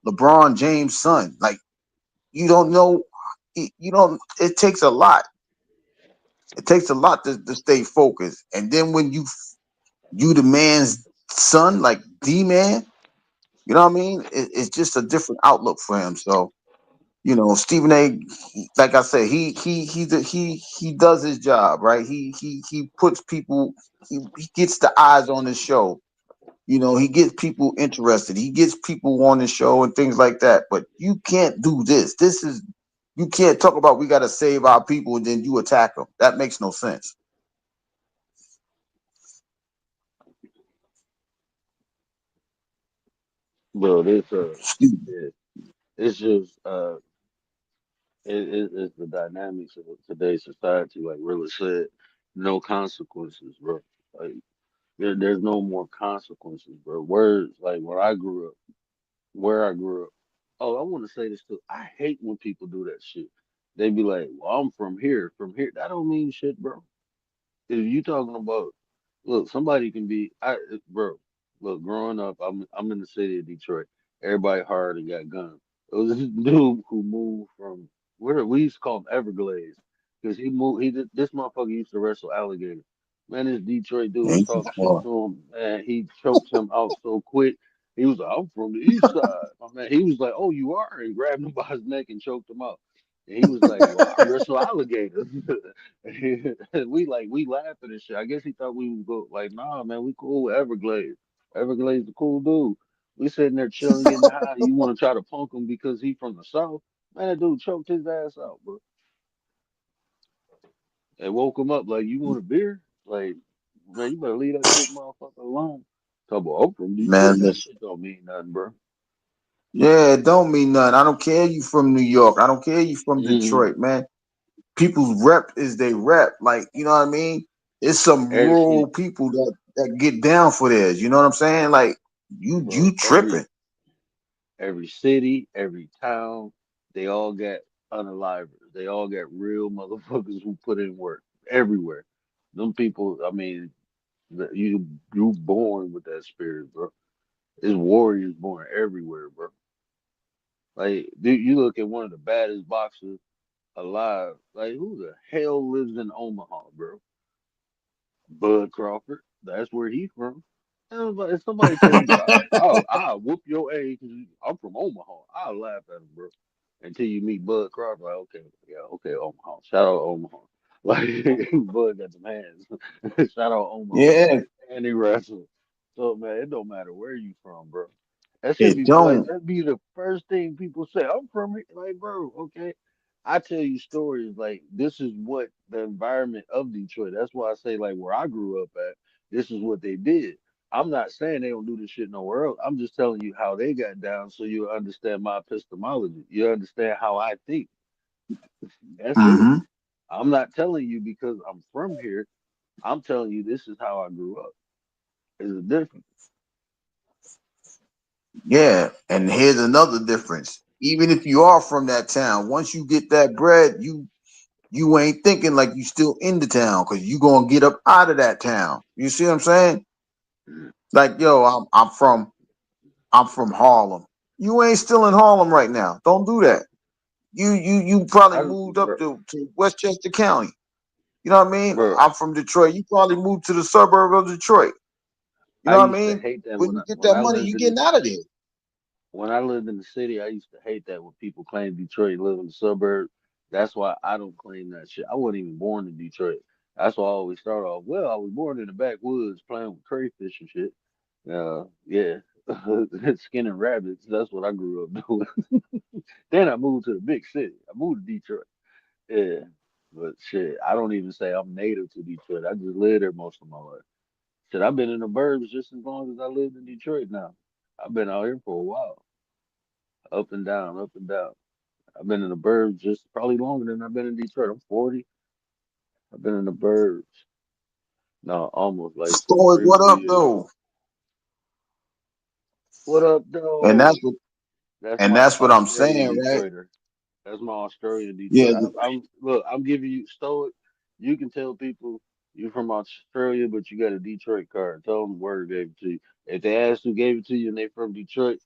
LeBron James' son. Like you don't know, you don't. It takes a lot. It takes a lot to stay focused. And then when you the man's son, like D man, you know what I mean? It's just a different outlook for him. So Stephen A. Like I said, he does his job right. He puts people. He gets the eyes on his show. He gets people interested. He gets people on the show and things like that. But you can't do this. You can't talk about we got to save our people and then you attack them. That makes no sense. Bro, this Excuse me. yeah, it's just it's the dynamics of today's society. Like Rilla said, no consequences, bro. Like there's no more consequences, bro. Words like where I grew up. Oh, I want to say this too. I hate when people do that shit. They be like, "Well, I'm from here, from here." That don't mean shit, bro. If you talking about, look, somebody can be, bro. Look, growing up, I'm in the city of Detroit. Everybody hard and got guns. It was this dude who moved from where we used to call him Everglades because he moved. This motherfucker used to wrestle alligators. Man, this Detroit dude talked shit to him, and he choked him out so quick. He was like, "I'm from the east side." My man, he was like, "Oh, you are," and grabbed him by his neck and choked him out. And he was like, "Well, I wrestle alligators." we laughing and shit. I guess he thought we would go like, nah, man, we cool with Everglades. Everglades a cool dude. We sitting there chilling, getting high. You want to try to punk him because he from the south? Man, that dude choked his ass out, bro. And woke him up like, you want a beer? Like, man, you better leave that sick motherfucker alone. Talk about, I'm from Detroit. Man, That listen. shit don't mean nothing, bro. Yeah, it don't mean nothing. I don't care you from New York. I don't care you from Hmm. Detroit, man. People's rep is they rep. Like, you know what I mean? It's some Every rural shit, people that get down for this. You know what I'm saying? Like you bro. tripping. Every city, every town, they all got unalivers. They all got real motherfuckers who put in work everywhere. Them people, I mean, you born with that spirit, bro. There's warriors born everywhere, bro. Like dude, you look at one of the baddest boxers alive. Like who the hell lives in Omaha, bro? Bud Crawford. That's where he from. And if somebody tell you, I'll whoop your ass because I'm from Omaha, I'll laugh at him, bro. Until you meet Bud Crawford, like, okay, yeah, okay, Omaha. Shout out Omaha. Like Bud got some hands. Shout out Omar. Yeah, And he wrestled. So man, it don't matter where you from, bro. That should it be like don't. that be the first thing people say. I'm from here. Like, bro, okay. I tell you stories like this is what the environment of Detroit. That's why I say like where I grew up at, this is what they did. I'm not saying they don't do this shit nowhere else. I'm just telling you how they got down so you understand my epistemology. You understand how I think. That's it. Hmm. I'm not telling you because I'm from here. I'm telling you this is how I grew up. There's a difference. Yeah, and here's another difference. Even if you are from that town, once you get that bread, you ain't thinking like you still in the town because you gonna get up out of that town. You see what I'm saying? Like, yo, I'm from Harlem. You ain't still in Harlem right now. Don't do that. You probably moved up Bro, to Westchester County. You know what I mean? bro, I'm from Detroit. You probably moved to the suburb of Detroit. You I know what I used to mean? hate that When you get when that I money, lived you in the getting out of there. when I lived in the city. I used to hate that when people claim Detroit live in the suburbs. That's why I don't claim that shit. I wasn't even born in Detroit. That's why I always start off. Well, I was born in the backwoods playing with crayfish and shit. Yeah, skinning rabbits. That's what I grew up doing. Then I moved to the big city. I moved to Detroit. Yeah, but shit, I don't even say I'm native to Detroit. I just lived there most of my life. Shit, I've been in the burbs just as long as I lived in Detroit now. I've been out here for a while, up and down, up and down. I've been in the burbs just probably longer than I've been in Detroit. I'm 40. I've been in the burbs. No, almost like for Stoic, three what more up years. though? What up, And that's though? what That's and my that's what I'm Australian saying, right? Detroiter. That's my Australian Yeah, Detroit. I'm look. I'm giving you Stoic. You can tell people you from Australia, but you got a Detroit card. Tell them Word gave it to you. If they ask who gave it to you and they from Detroit,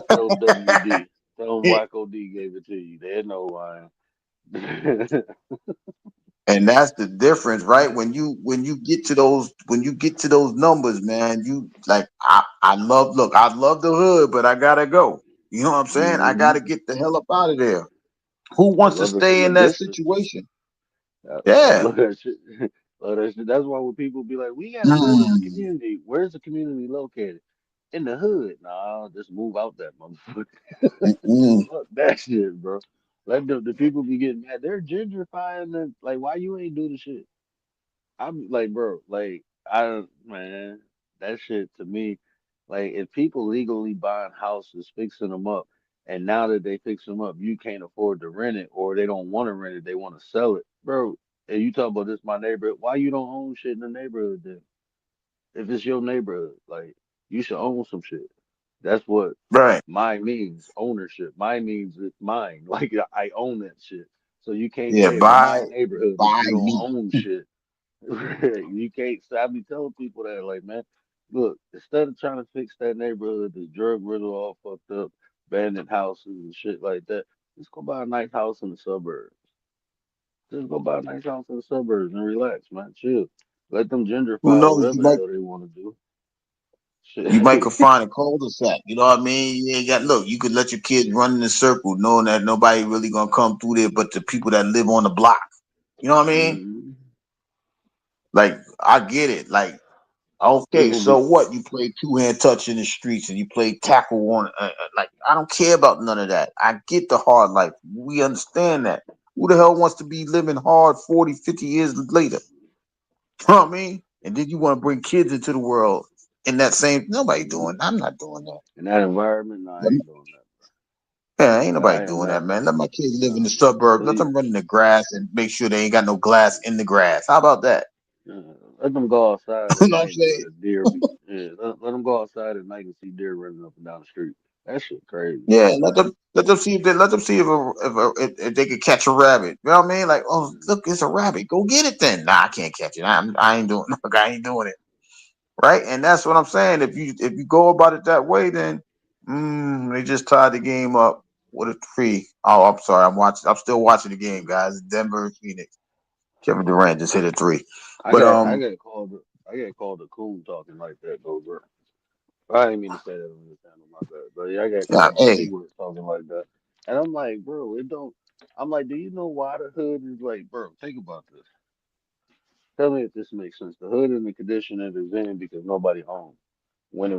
tell them WD. Tell them Wacko D gave it to you. They know who I am. and that's the difference, right? When you get to those numbers, man, you like I love the hood, but I gotta go. You know what I'm saying? I Hmm. gotta get the hell up out of there. Who I wants to love it from stay a in that distance. situation? I Yeah. love that shit. Love that shit. That's why when people be like, "We gotta build us a Mm, community." Where's the community located? In the hood. Nah, just move out that motherfucker. mm, Fuck that shit, bro. Let the people be getting mad. They're gentrifying the like. Why you ain't do the shit? I'm like, bro, like man, that shit to me, like if people legally buying houses, fixing them up, and now that they fix them up, you can't afford to rent it, or they don't want to rent it, they want to sell it, bro. And you talk about this my neighborhood, why you don't own shit in the neighborhood then? If it's your neighborhood, like you should own some shit. That's what right. mine means, ownership. Mine means it's mine. Like I own that shit. So you can't Yeah, say it's my neighborhood, but buy you don't me. own shit. You can't. So I be telling people that, like, man, look, instead of trying to fix that neighborhood, the drug riddle all fucked up, abandoned houses and shit like that, just go buy a nice house in the suburbs. Just go buy a nice house in the suburbs and relax, man. Chill. Let them Who gentrify knows? whatever the hell they want to do. You might Shit. could find a cul-de-sac. You know what I mean? You ain't got look. You could let your kids run in a circle, knowing that nobody really gonna come through there, but the people that live on the block. You know what I mean? Hmm. Like I get it. Like okay, People so be. what? You play two-hand touch in the streets and you play tackle on. Like I don't care about none of that. I get the hard life. We understand that. Who the hell wants to be living hard 40, 50 years later? You know what I mean? And then you want to bring kids into the world in that same. Nobody Hmm. doing. I'm not doing that. In that environment, no, I ain't doing that. Yeah, ain't nobody I am doing not. that, man. Let my kids live in the No. suburbs. Let Please. them run in the grass and make sure they ain't got no glass in the grass. How about that? Let them go outside You at know what I'm night and saying? let a deer be. Yeah, let them go outside at night and see deer running up and down the street. That shit crazy. Yeah, let them see if they could catch a rabbit. You know what I mean? Like, oh Mm. look, it's a rabbit. Go get it then. Nah, I can't catch it. I ain't doing. Look, I ain't doing it. Right, and that's what I'm saying. If you go about it that way, then they just tied the game up with a three. Oh, I'm sorry. I'm watching. I'm still watching the game, guys. Denver, Phoenix. Kevin Durant just hit a three. I But got I got called I got called a coon talking like that though, bro. I didn't mean to say that on this channel, my bad. But yeah, I got yeah, called hey, big words talking like that. And I'm like, bro, it don't. I'm like, do you know why the hood is like, bro? Think about this. Tell me if this makes sense. The hood in the condition it is in because nobody owned. When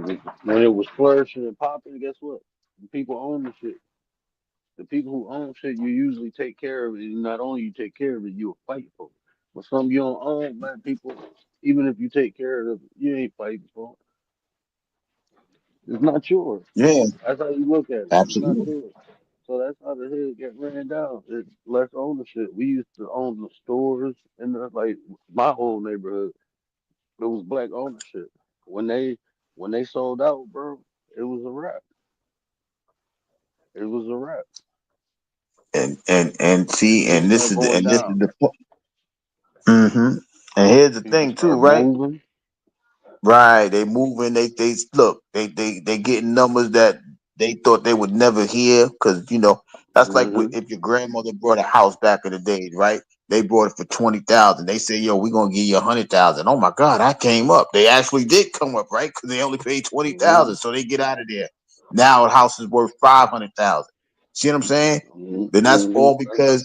it was flourishing and popping, guess what? The people own the shit. The people who own shit, you usually take care of it. And not only you take care of it, you'll fight for it. But some you don't own, man, people, even if you take care of it, you ain't fighting for it. It's not yours. Yeah, That's how you look at it. It's not absolutely. yours. So that's how the hood get ran down. It's less ownership. We used to own the stores and like my whole neighborhood. It was black ownership. When they when they sold out, bro, it was a wrap. It was a wrap. And see, Shit started going and this is down. the mm-hmm. And here's the People thing too, start right? moving. Right, they moving. They look. They getting numbers that they thought they would never hear because that's like Hmm. if your grandmother brought a house back in the days, right? They brought it for 20,000. They say, "Yo, we gonna give you 100,000." Oh my God, I came up. They actually did come up, right? Because they only paid 20,000, Hmm. so they get out of there. Now a house is worth 500,000. See what I'm saying? Then that's Hmm. all because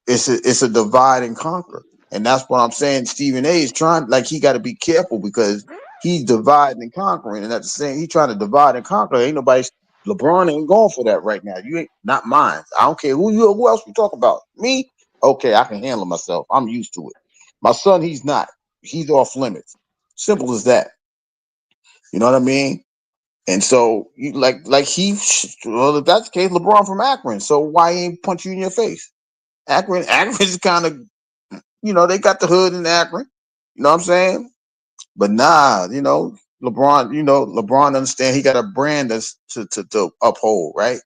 it's a divide and conquer. And that's what I'm saying. Stephen A is trying, like, he got to be careful because he's dividing and conquering. And at the same, he's trying to divide and conquer. Ain't nobody, LeBron ain't going for that right now. You ain't, not mine. I don't care who else we talk about. Me? Okay, I can handle myself. I'm used to it. My son, he's not. He's off limits. Simple as that. You know what I mean? And so, well, if that's the case, LeBron from Akron. So why he ain't punch you in your face? Akron is kind of, they got the hood in Akron. You know what I'm saying? But nah, LeBron understand he got a brand that's to uphold, right?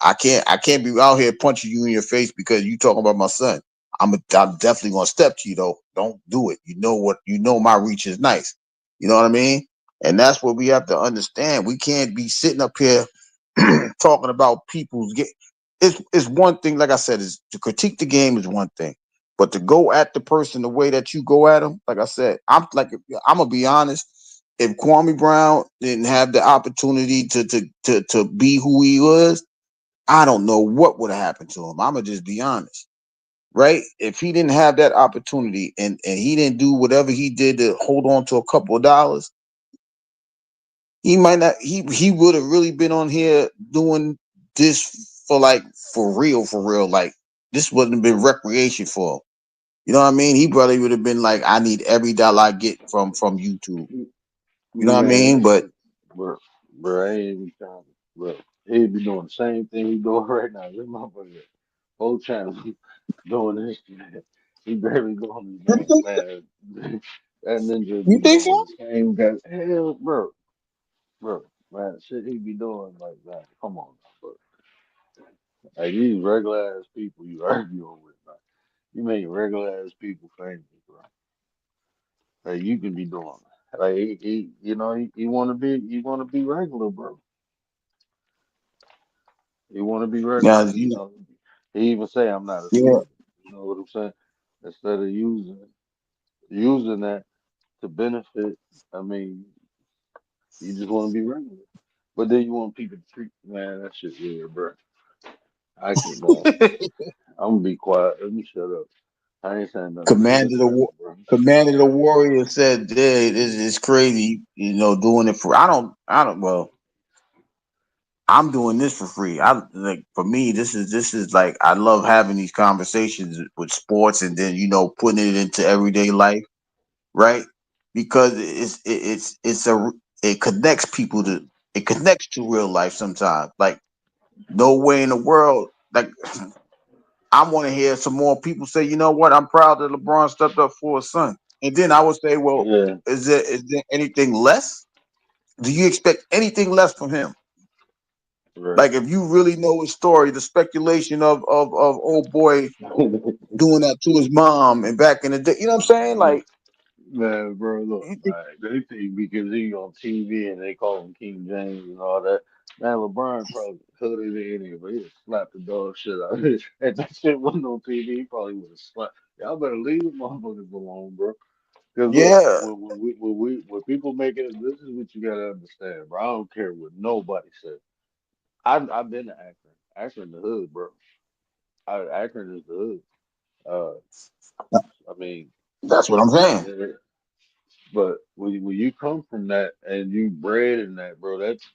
I can't be out here punching you in your face because you talking about my son. I'm definitely gonna step to you though. Don't do it. My reach is nice. You know what I mean? And that's what we have to understand. We can't be sitting up here talking about people's get. It's one thing, like I said, is to critique the game is one thing, but to go at the person the way that you go at them, like I said, I'm gonna be honest. If Kwame Brown didn't have the opportunity to be who he was, I don't know what would have happened to him. I'm gonna just be honest, right? If he didn't have that opportunity and he didn't do whatever he did to hold on to a couple of dollars, he might not. He would have really been on here doing this for real. Like this wouldn't have been recreation for him. You know what I mean? He probably would have been like, I need every dollar I get from YouTube. You know what I Man, mean? that But shit, bro, I ain't even trying to, bro. He'd be doing the same thing he doing right now. This motherfucker, whole channel doing this shit. He barely doing his man, man. That ninja you be think doing so? the same guy. Hell, bro, man, shit he be doing like that. Come on, bro. Like these regular ass people you arguing with, man. You make regular ass people famous, bro. Like you can be doing. Like he want to be regular, bro. He want to be Yeah, regular. He even say I'm not a yeah. celebrity. You know what I'm saying? Instead of using that to benefit, I mean, you just want to be regular. But then you want people to treat, man, that shit weird, bro. I can't, man. I'm gonna be quiet. Let me shut up. I ain't saying nothing to you. Commander What's the happening, Wa- bro? Commander the Warrior said, "Yeah, this is crazy. Doing it for. I don't. Well, I'm doing this for free. I like for me. This is like I love having these conversations with sports, and then putting it into everyday life, right? Because it connects people to it connects to real life sometimes. Like no way in the world. Like I want to hear some more people say, you know what? I'm proud that LeBron stepped up for his son. And then I would say, well, Yeah, is there anything less? Do you expect anything less from him? right. Like if you really know his story, the speculation of old boy doing that to his mom and back in the day, you know what I'm saying? Like Man, bro, look, you think, man, they think because he on TV and they call him King James and all that. Man, LeBron probably hooded it in, but he'd slap the dog shit out of it. If that shit wasn't on TV, he probably would have slapped. Y'all better leave the motherfuckers alone, bro. Because look, yeah, when people make it, this is what you gotta understand, bro. I don't care what nobody says. I've been to Akron, Akron the hood, bro. Akron is the hood. I mean. That's what I'm saying. Yeah. But when you come from that and you bred in that, bro, that's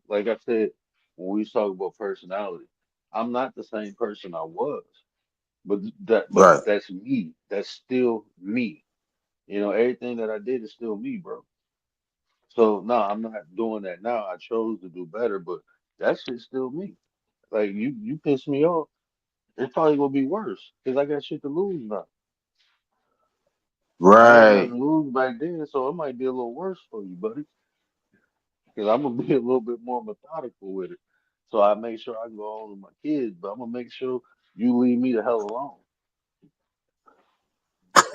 like I said when we talk about personality. I'm not the same person I was, but Right. that's me. That's still me. You know, everything that I did is still me, bro. So no, I'm not doing that now. I chose to do better, but that shit's still me. Like you piss me off, it's probably gonna be worse because I got shit to lose now. I had nothing Right. to lose back then, so it might be a little worse for you, buddy. Because I'm gonna be a little bit more methodical with it. So I make sure I go on with my kids, but I'm gonna make sure you leave me the hell alone.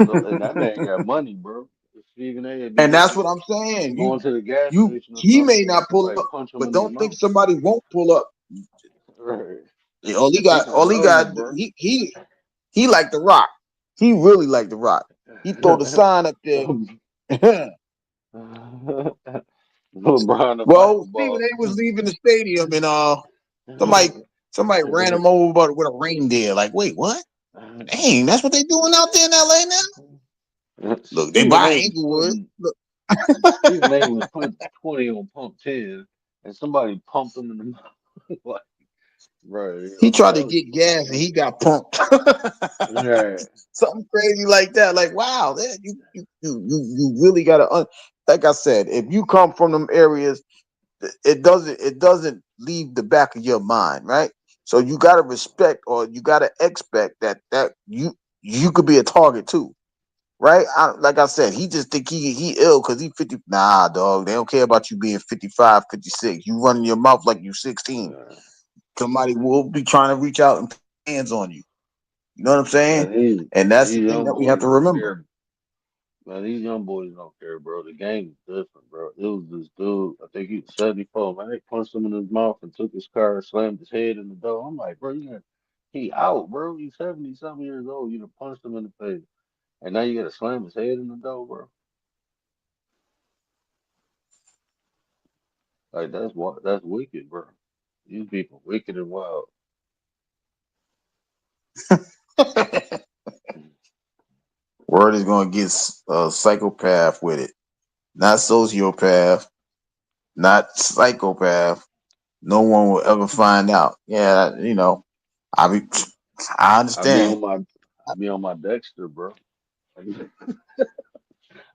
So, and that man got money, bro. Stephen A. be And that's going what I'm saying. going to the gas You, station or he may something, and not pull somebody up, punch him but in his don't think mouth. somebody won't pull up. Right. Yeah, He gonna all he love you, got, bro. he like the Rock. He really like the Rock. He throw the sign up there. LeBron the Well, Michael Stephen Ball. A. was leaving the stadium, and somebody somebody ran him over with a reindeer. Like, wait, what? Dang, that's what they doing out there in LA now. Look, they Stephen buy A. was Inglewood. putting Look, Stephen A. was putting 20 on pump 10, and somebody pumped him in the mouth. Like, bro, he I'm tried to telling get gas and he got pumped. you. Yeah. Something crazy like that. Like, wow, man, you really gotta like I said, if you come from them areas, it doesn't leave the back of your mind, right? So you gotta respect or you gotta expect that you could be a target too. Right? Like I said, he just think he ill because he 50. Nah, dog. They don't care about you being 55, 56. You running your mouth like you 16. Yeah. Somebody will be trying to reach out and put hands on you. You know what I'm saying? Man, And that's the these thing young that we have boys to don't remember. care. Man, these young boys don't care, bro. The game is different, bro. It was this dude, I think he was 74, man. They punched him in his mouth and took his car and slammed his head in the door. I'm like, bro, he out, bro. He's 70 something years old. You done punched him in the face. And now you gotta slam his head in the door, bro. Like that's wicked, bro. These people wicked and wild. Word is going to get psychopath with it, not sociopath, not psychopath. No one will ever find out. Yeah, I be, I I be understand. on my I be on my Dexter, bro.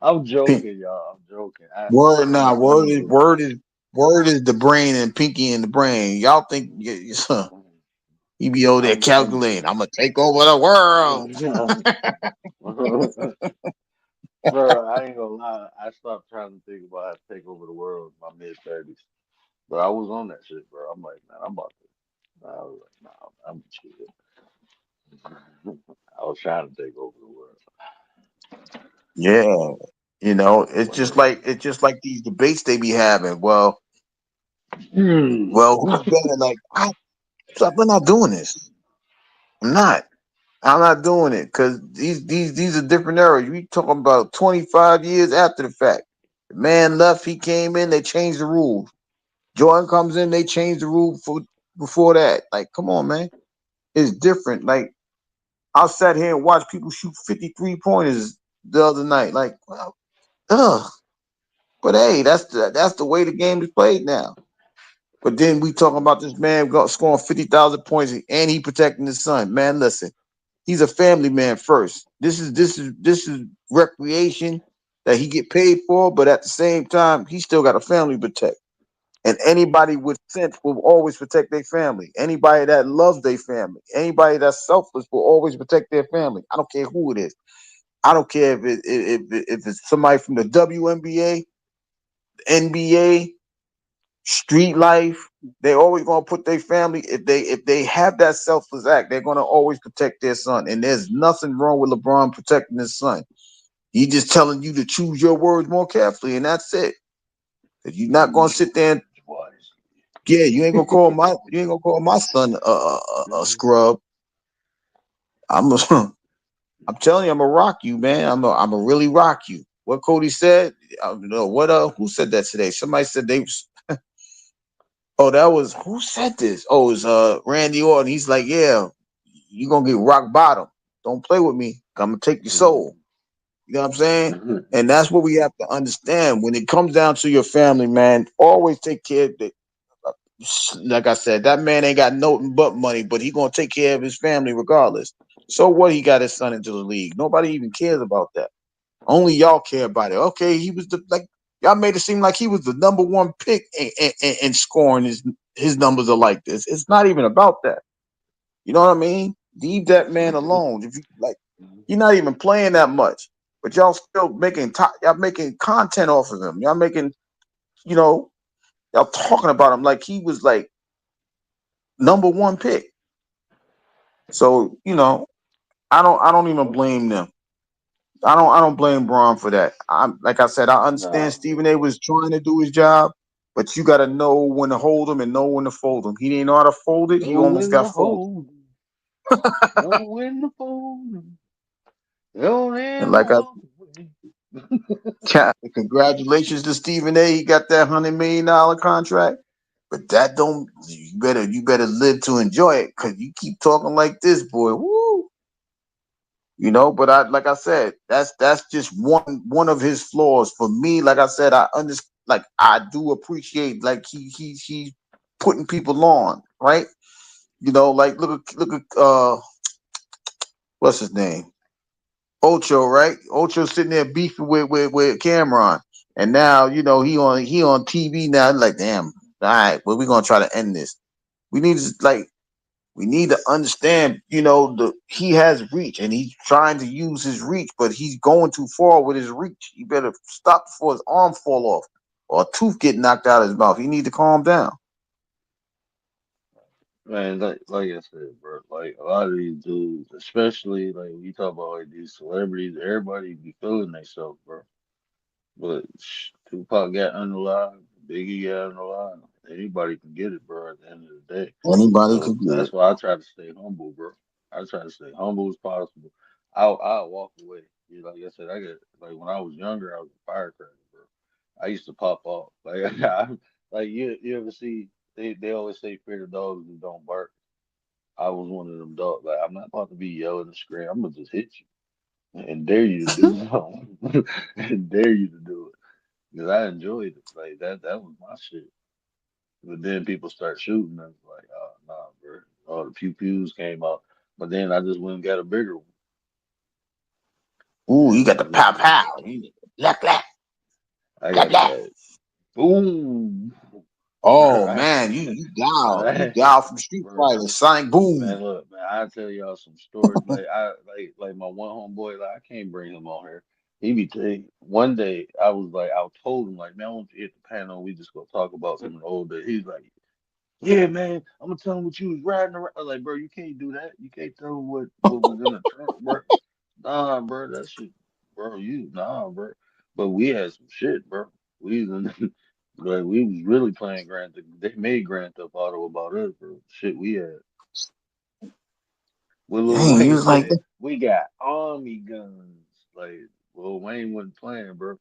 I'm Pink, joking, y'all. I'm joking. word, I'm nah, a word funny is dude. word is word is the brain and pinky in the brain. Y'all think he be over there I'm a funny calculating? I'm gonna take over the world. dude. Bro, I ain't gonna lie. I stopped trying to think about how to take over the world in my mid 30s. But I was on that shit, bro. I'm like, man, I'm about to. I was like, nah, I'm chill. I was trying to take over the world. Yeah, One day. it's just like these debates they be having. Hmm. Who's better? Like, we're not doing this. I'm not. I'm not doing it because these are different eras. We talking about 25 years after the fact. The man left, he came in, they changed the rules. Jordan comes in, they changed the rule for before that. Like, come on, man. It's different. Like, I sat here and watched people shoot 53 pointers the other night. Like, well, ugh. But hey, that's the way the game is played now. But then we talking about this man scoring 50,000 points and he protecting his son. Man, listen, he's a family man first. This is recreation that he get paid for, but at the same time, he still got a family to protect. And anybody with sense will always protect their family. Anybody that loves their family, anybody that's selfless will always protect their family. I don't care who it is. I don't care if it's somebody from the WNBA, NBA, street life. They always gonna put their family. If they have that selfless act, they're gonna always protect their son. And there's nothing wrong with LeBron protecting his son. He just telling you to choose your words more carefully, and that's it. If you're not gonna Choose your sit there and words wisely. yeah, you ain't gonna call my son a scrub. I'm a, I'm telling you, I'm gonna rock you, man. I'm a really rock you. What Cody said, I don't know what who said that today? Somebody said they was oh, that was who said this? Oh, it was Randy Orton. He's like, yeah, you gonna get rock bottom. Don't play with me. I'm gonna take your soul. You know what I'm saying? Mhm. And that's what we have to understand. When it comes down to your family, man, always take care of the, like I said, that man ain't got nothing but money, but he gonna take care of his family regardless. So what? He got his son into the league. Nobody even cares about that. Only y'all care about it. Okay, he was the like y'all made it seem like he was the number one pick and scoring his numbers are like this. It's not even about that. You know what I mean? Leave that man alone. If you like, you're not even playing that much, but y'all still making y'all making content off of him. Y'all making you know y'all talking about him like he was like number one pick. So I don't even blame them. I don't blame Braun for that. I'm like I said, I understand Nah, Stephen A was trying to do his job, but you got to know when to hold him and know when to fold him. He didn't know how to fold it. He know almost when got to folded. hold 'em, know when to fold 'em, don't And ever like I walk away. congratulations to Stephen A. He got that $100 million contract. But that don't you better live to enjoy it because you keep talking like this, boy. Woo. But I like I said, that's just one of his flaws. For me, like I said, I understand like I do appreciate like he's putting people on, right? Like look at what's his name? Ocho, right? Ocho sitting there beefing with Cameron. And now, he on TV now, like, damn, all right, well, we're gonna try to end this. We need to like we need to understand, he has reach and he's trying to use his reach, but he's going too far with his reach. He better stop before his arm fall off or a tooth get knocked out of his mouth. He need to calm down. Man, like I said, bro, like a lot of these dudes, especially like when you talk about like these celebrities, everybody be feeling themselves, bro. But Tupac got unalive, Biggie got unalive. Anybody can get it, bro, at the end of the day. Anybody So could get that's it. why I try to stay humble, bro. I try to stay humble as possible. I'll walk away. Like I said, I get like when I was younger, I was a firecracker, bro. I used to pop off. Like like you ever see they always say fear the dogs that don't bark. I was one of them dogs. Like I'm not about to be yelling and screaming. I'm gonna just hit you and dare you to do something. And dare you to do it. Because I enjoyed it. Like that was my shit. But then people start shooting and it's like, oh nah, bro. All the pew pews came out. But then I just went and got a bigger one. Ooh, you And got I the just pow went pow. Blah blah I blah got blah. that boom. Oh Right. man, you dial. You Right. dial from Street Bro. Fighter. Sonic Boom. Man, look, man, I tell y'all some stories. Like my one homeboy, like I can't bring him on here. He be telling one day I told him like, man, I want you to hit the panel. We just gonna talk about some of the old days. He's like, yeah, man, I'm gonna tell him what you was riding around. I was like, bro, you can't do that. You can't tell him what was in the trunk, bro. Nah, bro, that shit, bro. Nah, bro. But we had some shit, bro. We was in, like we was really playing Grand Theft. They made Grand Theft Auto about us, bro. Shit we had. What Lil Dang, you Wayne was like said, that. we got army guns. Like Lil Wayne wasn't playing, bro.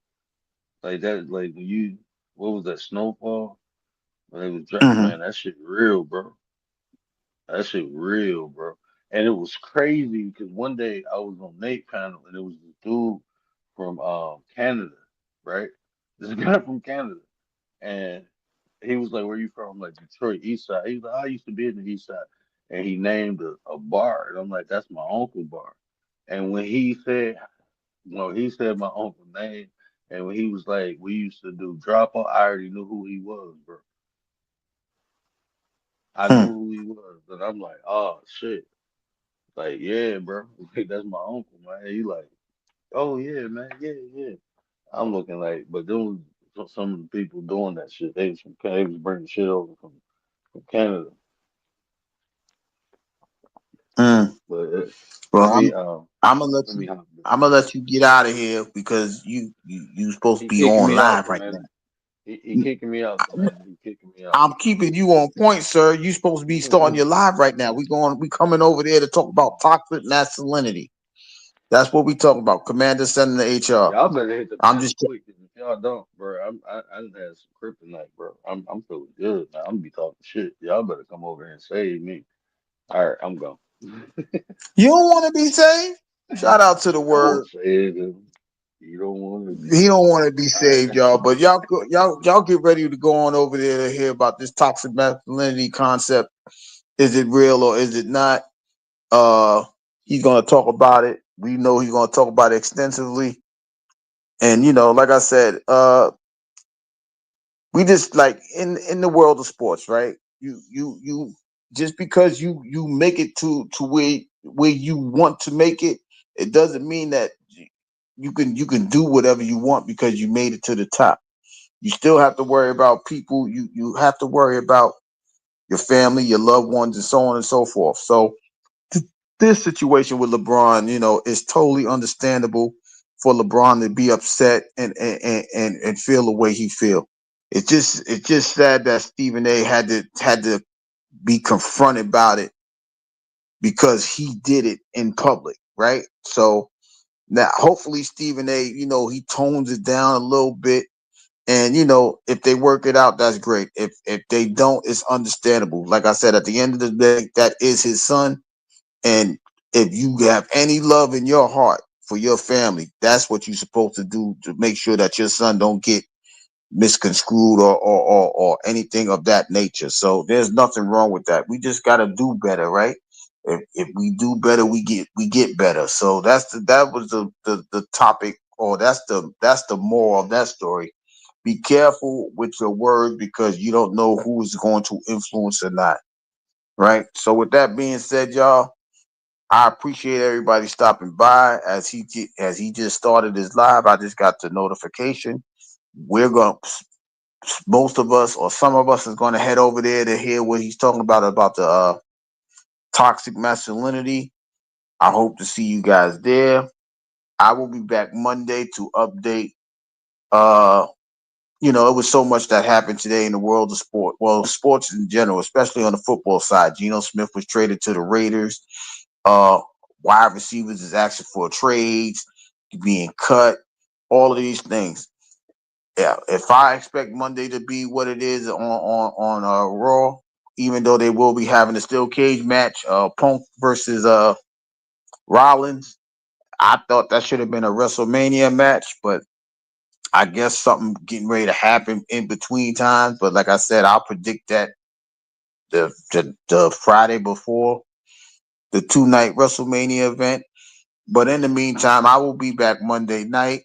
Like that, like when you, what was that, Snowfall? When they was dropping, Mm-hmm. man, that shit real, bro. That shit real, bro. And it was crazy because one day I was on Nate panel and it was this dude from Canada, right? This guy from Canada. And he was like, where you from? I'm like, Detroit, East Side. He was like, I used to be in the East Side. And he named a bar. And I'm like, that's my uncle bar. And when he said my uncle name. And when he was like, we used to do drop off, I already knew who he was, bro. I knew Hmm. who he was. And I'm like, oh, shit. Like, yeah, bro. Like, that's my uncle, man. He like, oh, yeah, man. Yeah, yeah. I'm looking like, but those some of the people doing that shit. They was bringing shit over from Canada. Mm. But Well, let me I'm gonna let let me you. hop in. I'm gonna let you get out of here because you supposed to He be kicking on me out, live right Commander. now. He kicking me out, Commander. He kicking me out. I'm keeping you on point, sir. You supposed to be starting your live right now. We coming over there to talk about toxic masculinity. That's what we talking about. Commander sending the HR. Y'all better hit the I'm panel just quick, 'cause if y'all don't, bro, I done had some kryptonite, bro. I'm feeling good now. I'm gonna be talking shit. Y'all better come over here and save me. All right, I'm gone. you don't want to be saved. Shout out to the I'm gonna word. save him. You don't want to be He don't saved. want to be All right. saved, y'all. But y'all get ready to go on over there to hear about this toxic masculinity concept. Is it real or is it not? He's gonna talk about it. We know he's gonna talk about it extensively. And like I said, we just like in the world of sports, right? You just because you make it to where you want to make it, it doesn't mean that you can do whatever you want because you made it to the top. You still have to worry about people. You have to worry about your family, your loved ones, and so on and so forth. So this situation with LeBron, is totally understandable for LeBron to be upset and feel the way he feel. It's just sad that Stephen A had to be confronted about it because he did it in public, right? So now hopefully Stephen A, he tones it down a little bit. And if they work it out, that's great. If they don't, it's understandable. Like I said, at the end of the day, that is his son. And if you have any love in your heart for your family, that's what you're supposed to do to make sure that your son don't get misconstrued or anything of that nature. So there's nothing wrong with that. We just gotta do better, right? If we do better, we get better. So that was the topic, or that's the moral of that story. Be careful with your words because you don't know who is going to influence or not. Right. So with that being said, y'all, I appreciate everybody stopping by as he just started his live. I just got the notification. We're going most of us or some of us is going to head over there to hear what he's talking about the toxic masculinity. I hope to see you guys there. I will be back Monday to update. Uh, it was so much that happened today in the world of sport. Well, sports in general, especially on the football side. Geno Smith was traded to the Raiders. Uh, Wide receivers is asking for trades, being cut, all of these things. Yeah, if I expect Monday to be what it is on Raw, even though they will be having a steel cage match, Punk versus Rollins, I thought that should have been a WrestleMania match, but I guess something getting ready to happen in between times. But like I said, I'll predict that the Friday before the 2-night WrestleMania event. But in the meantime, I will be back Monday night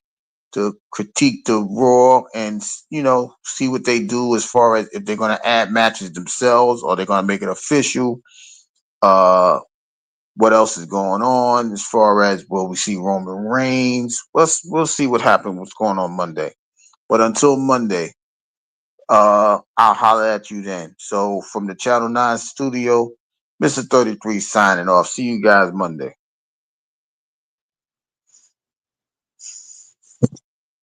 to critique the Raw and see what they do as far as if they're going to add matches themselves or they're going to make it official. What else is going on as far as will we see Roman Reigns? We'll see what happens. What's going on Monday? But until Monday, I'll holler at you then. So from the Channel 9 studio, Mr. 33 signing off. See you guys Monday.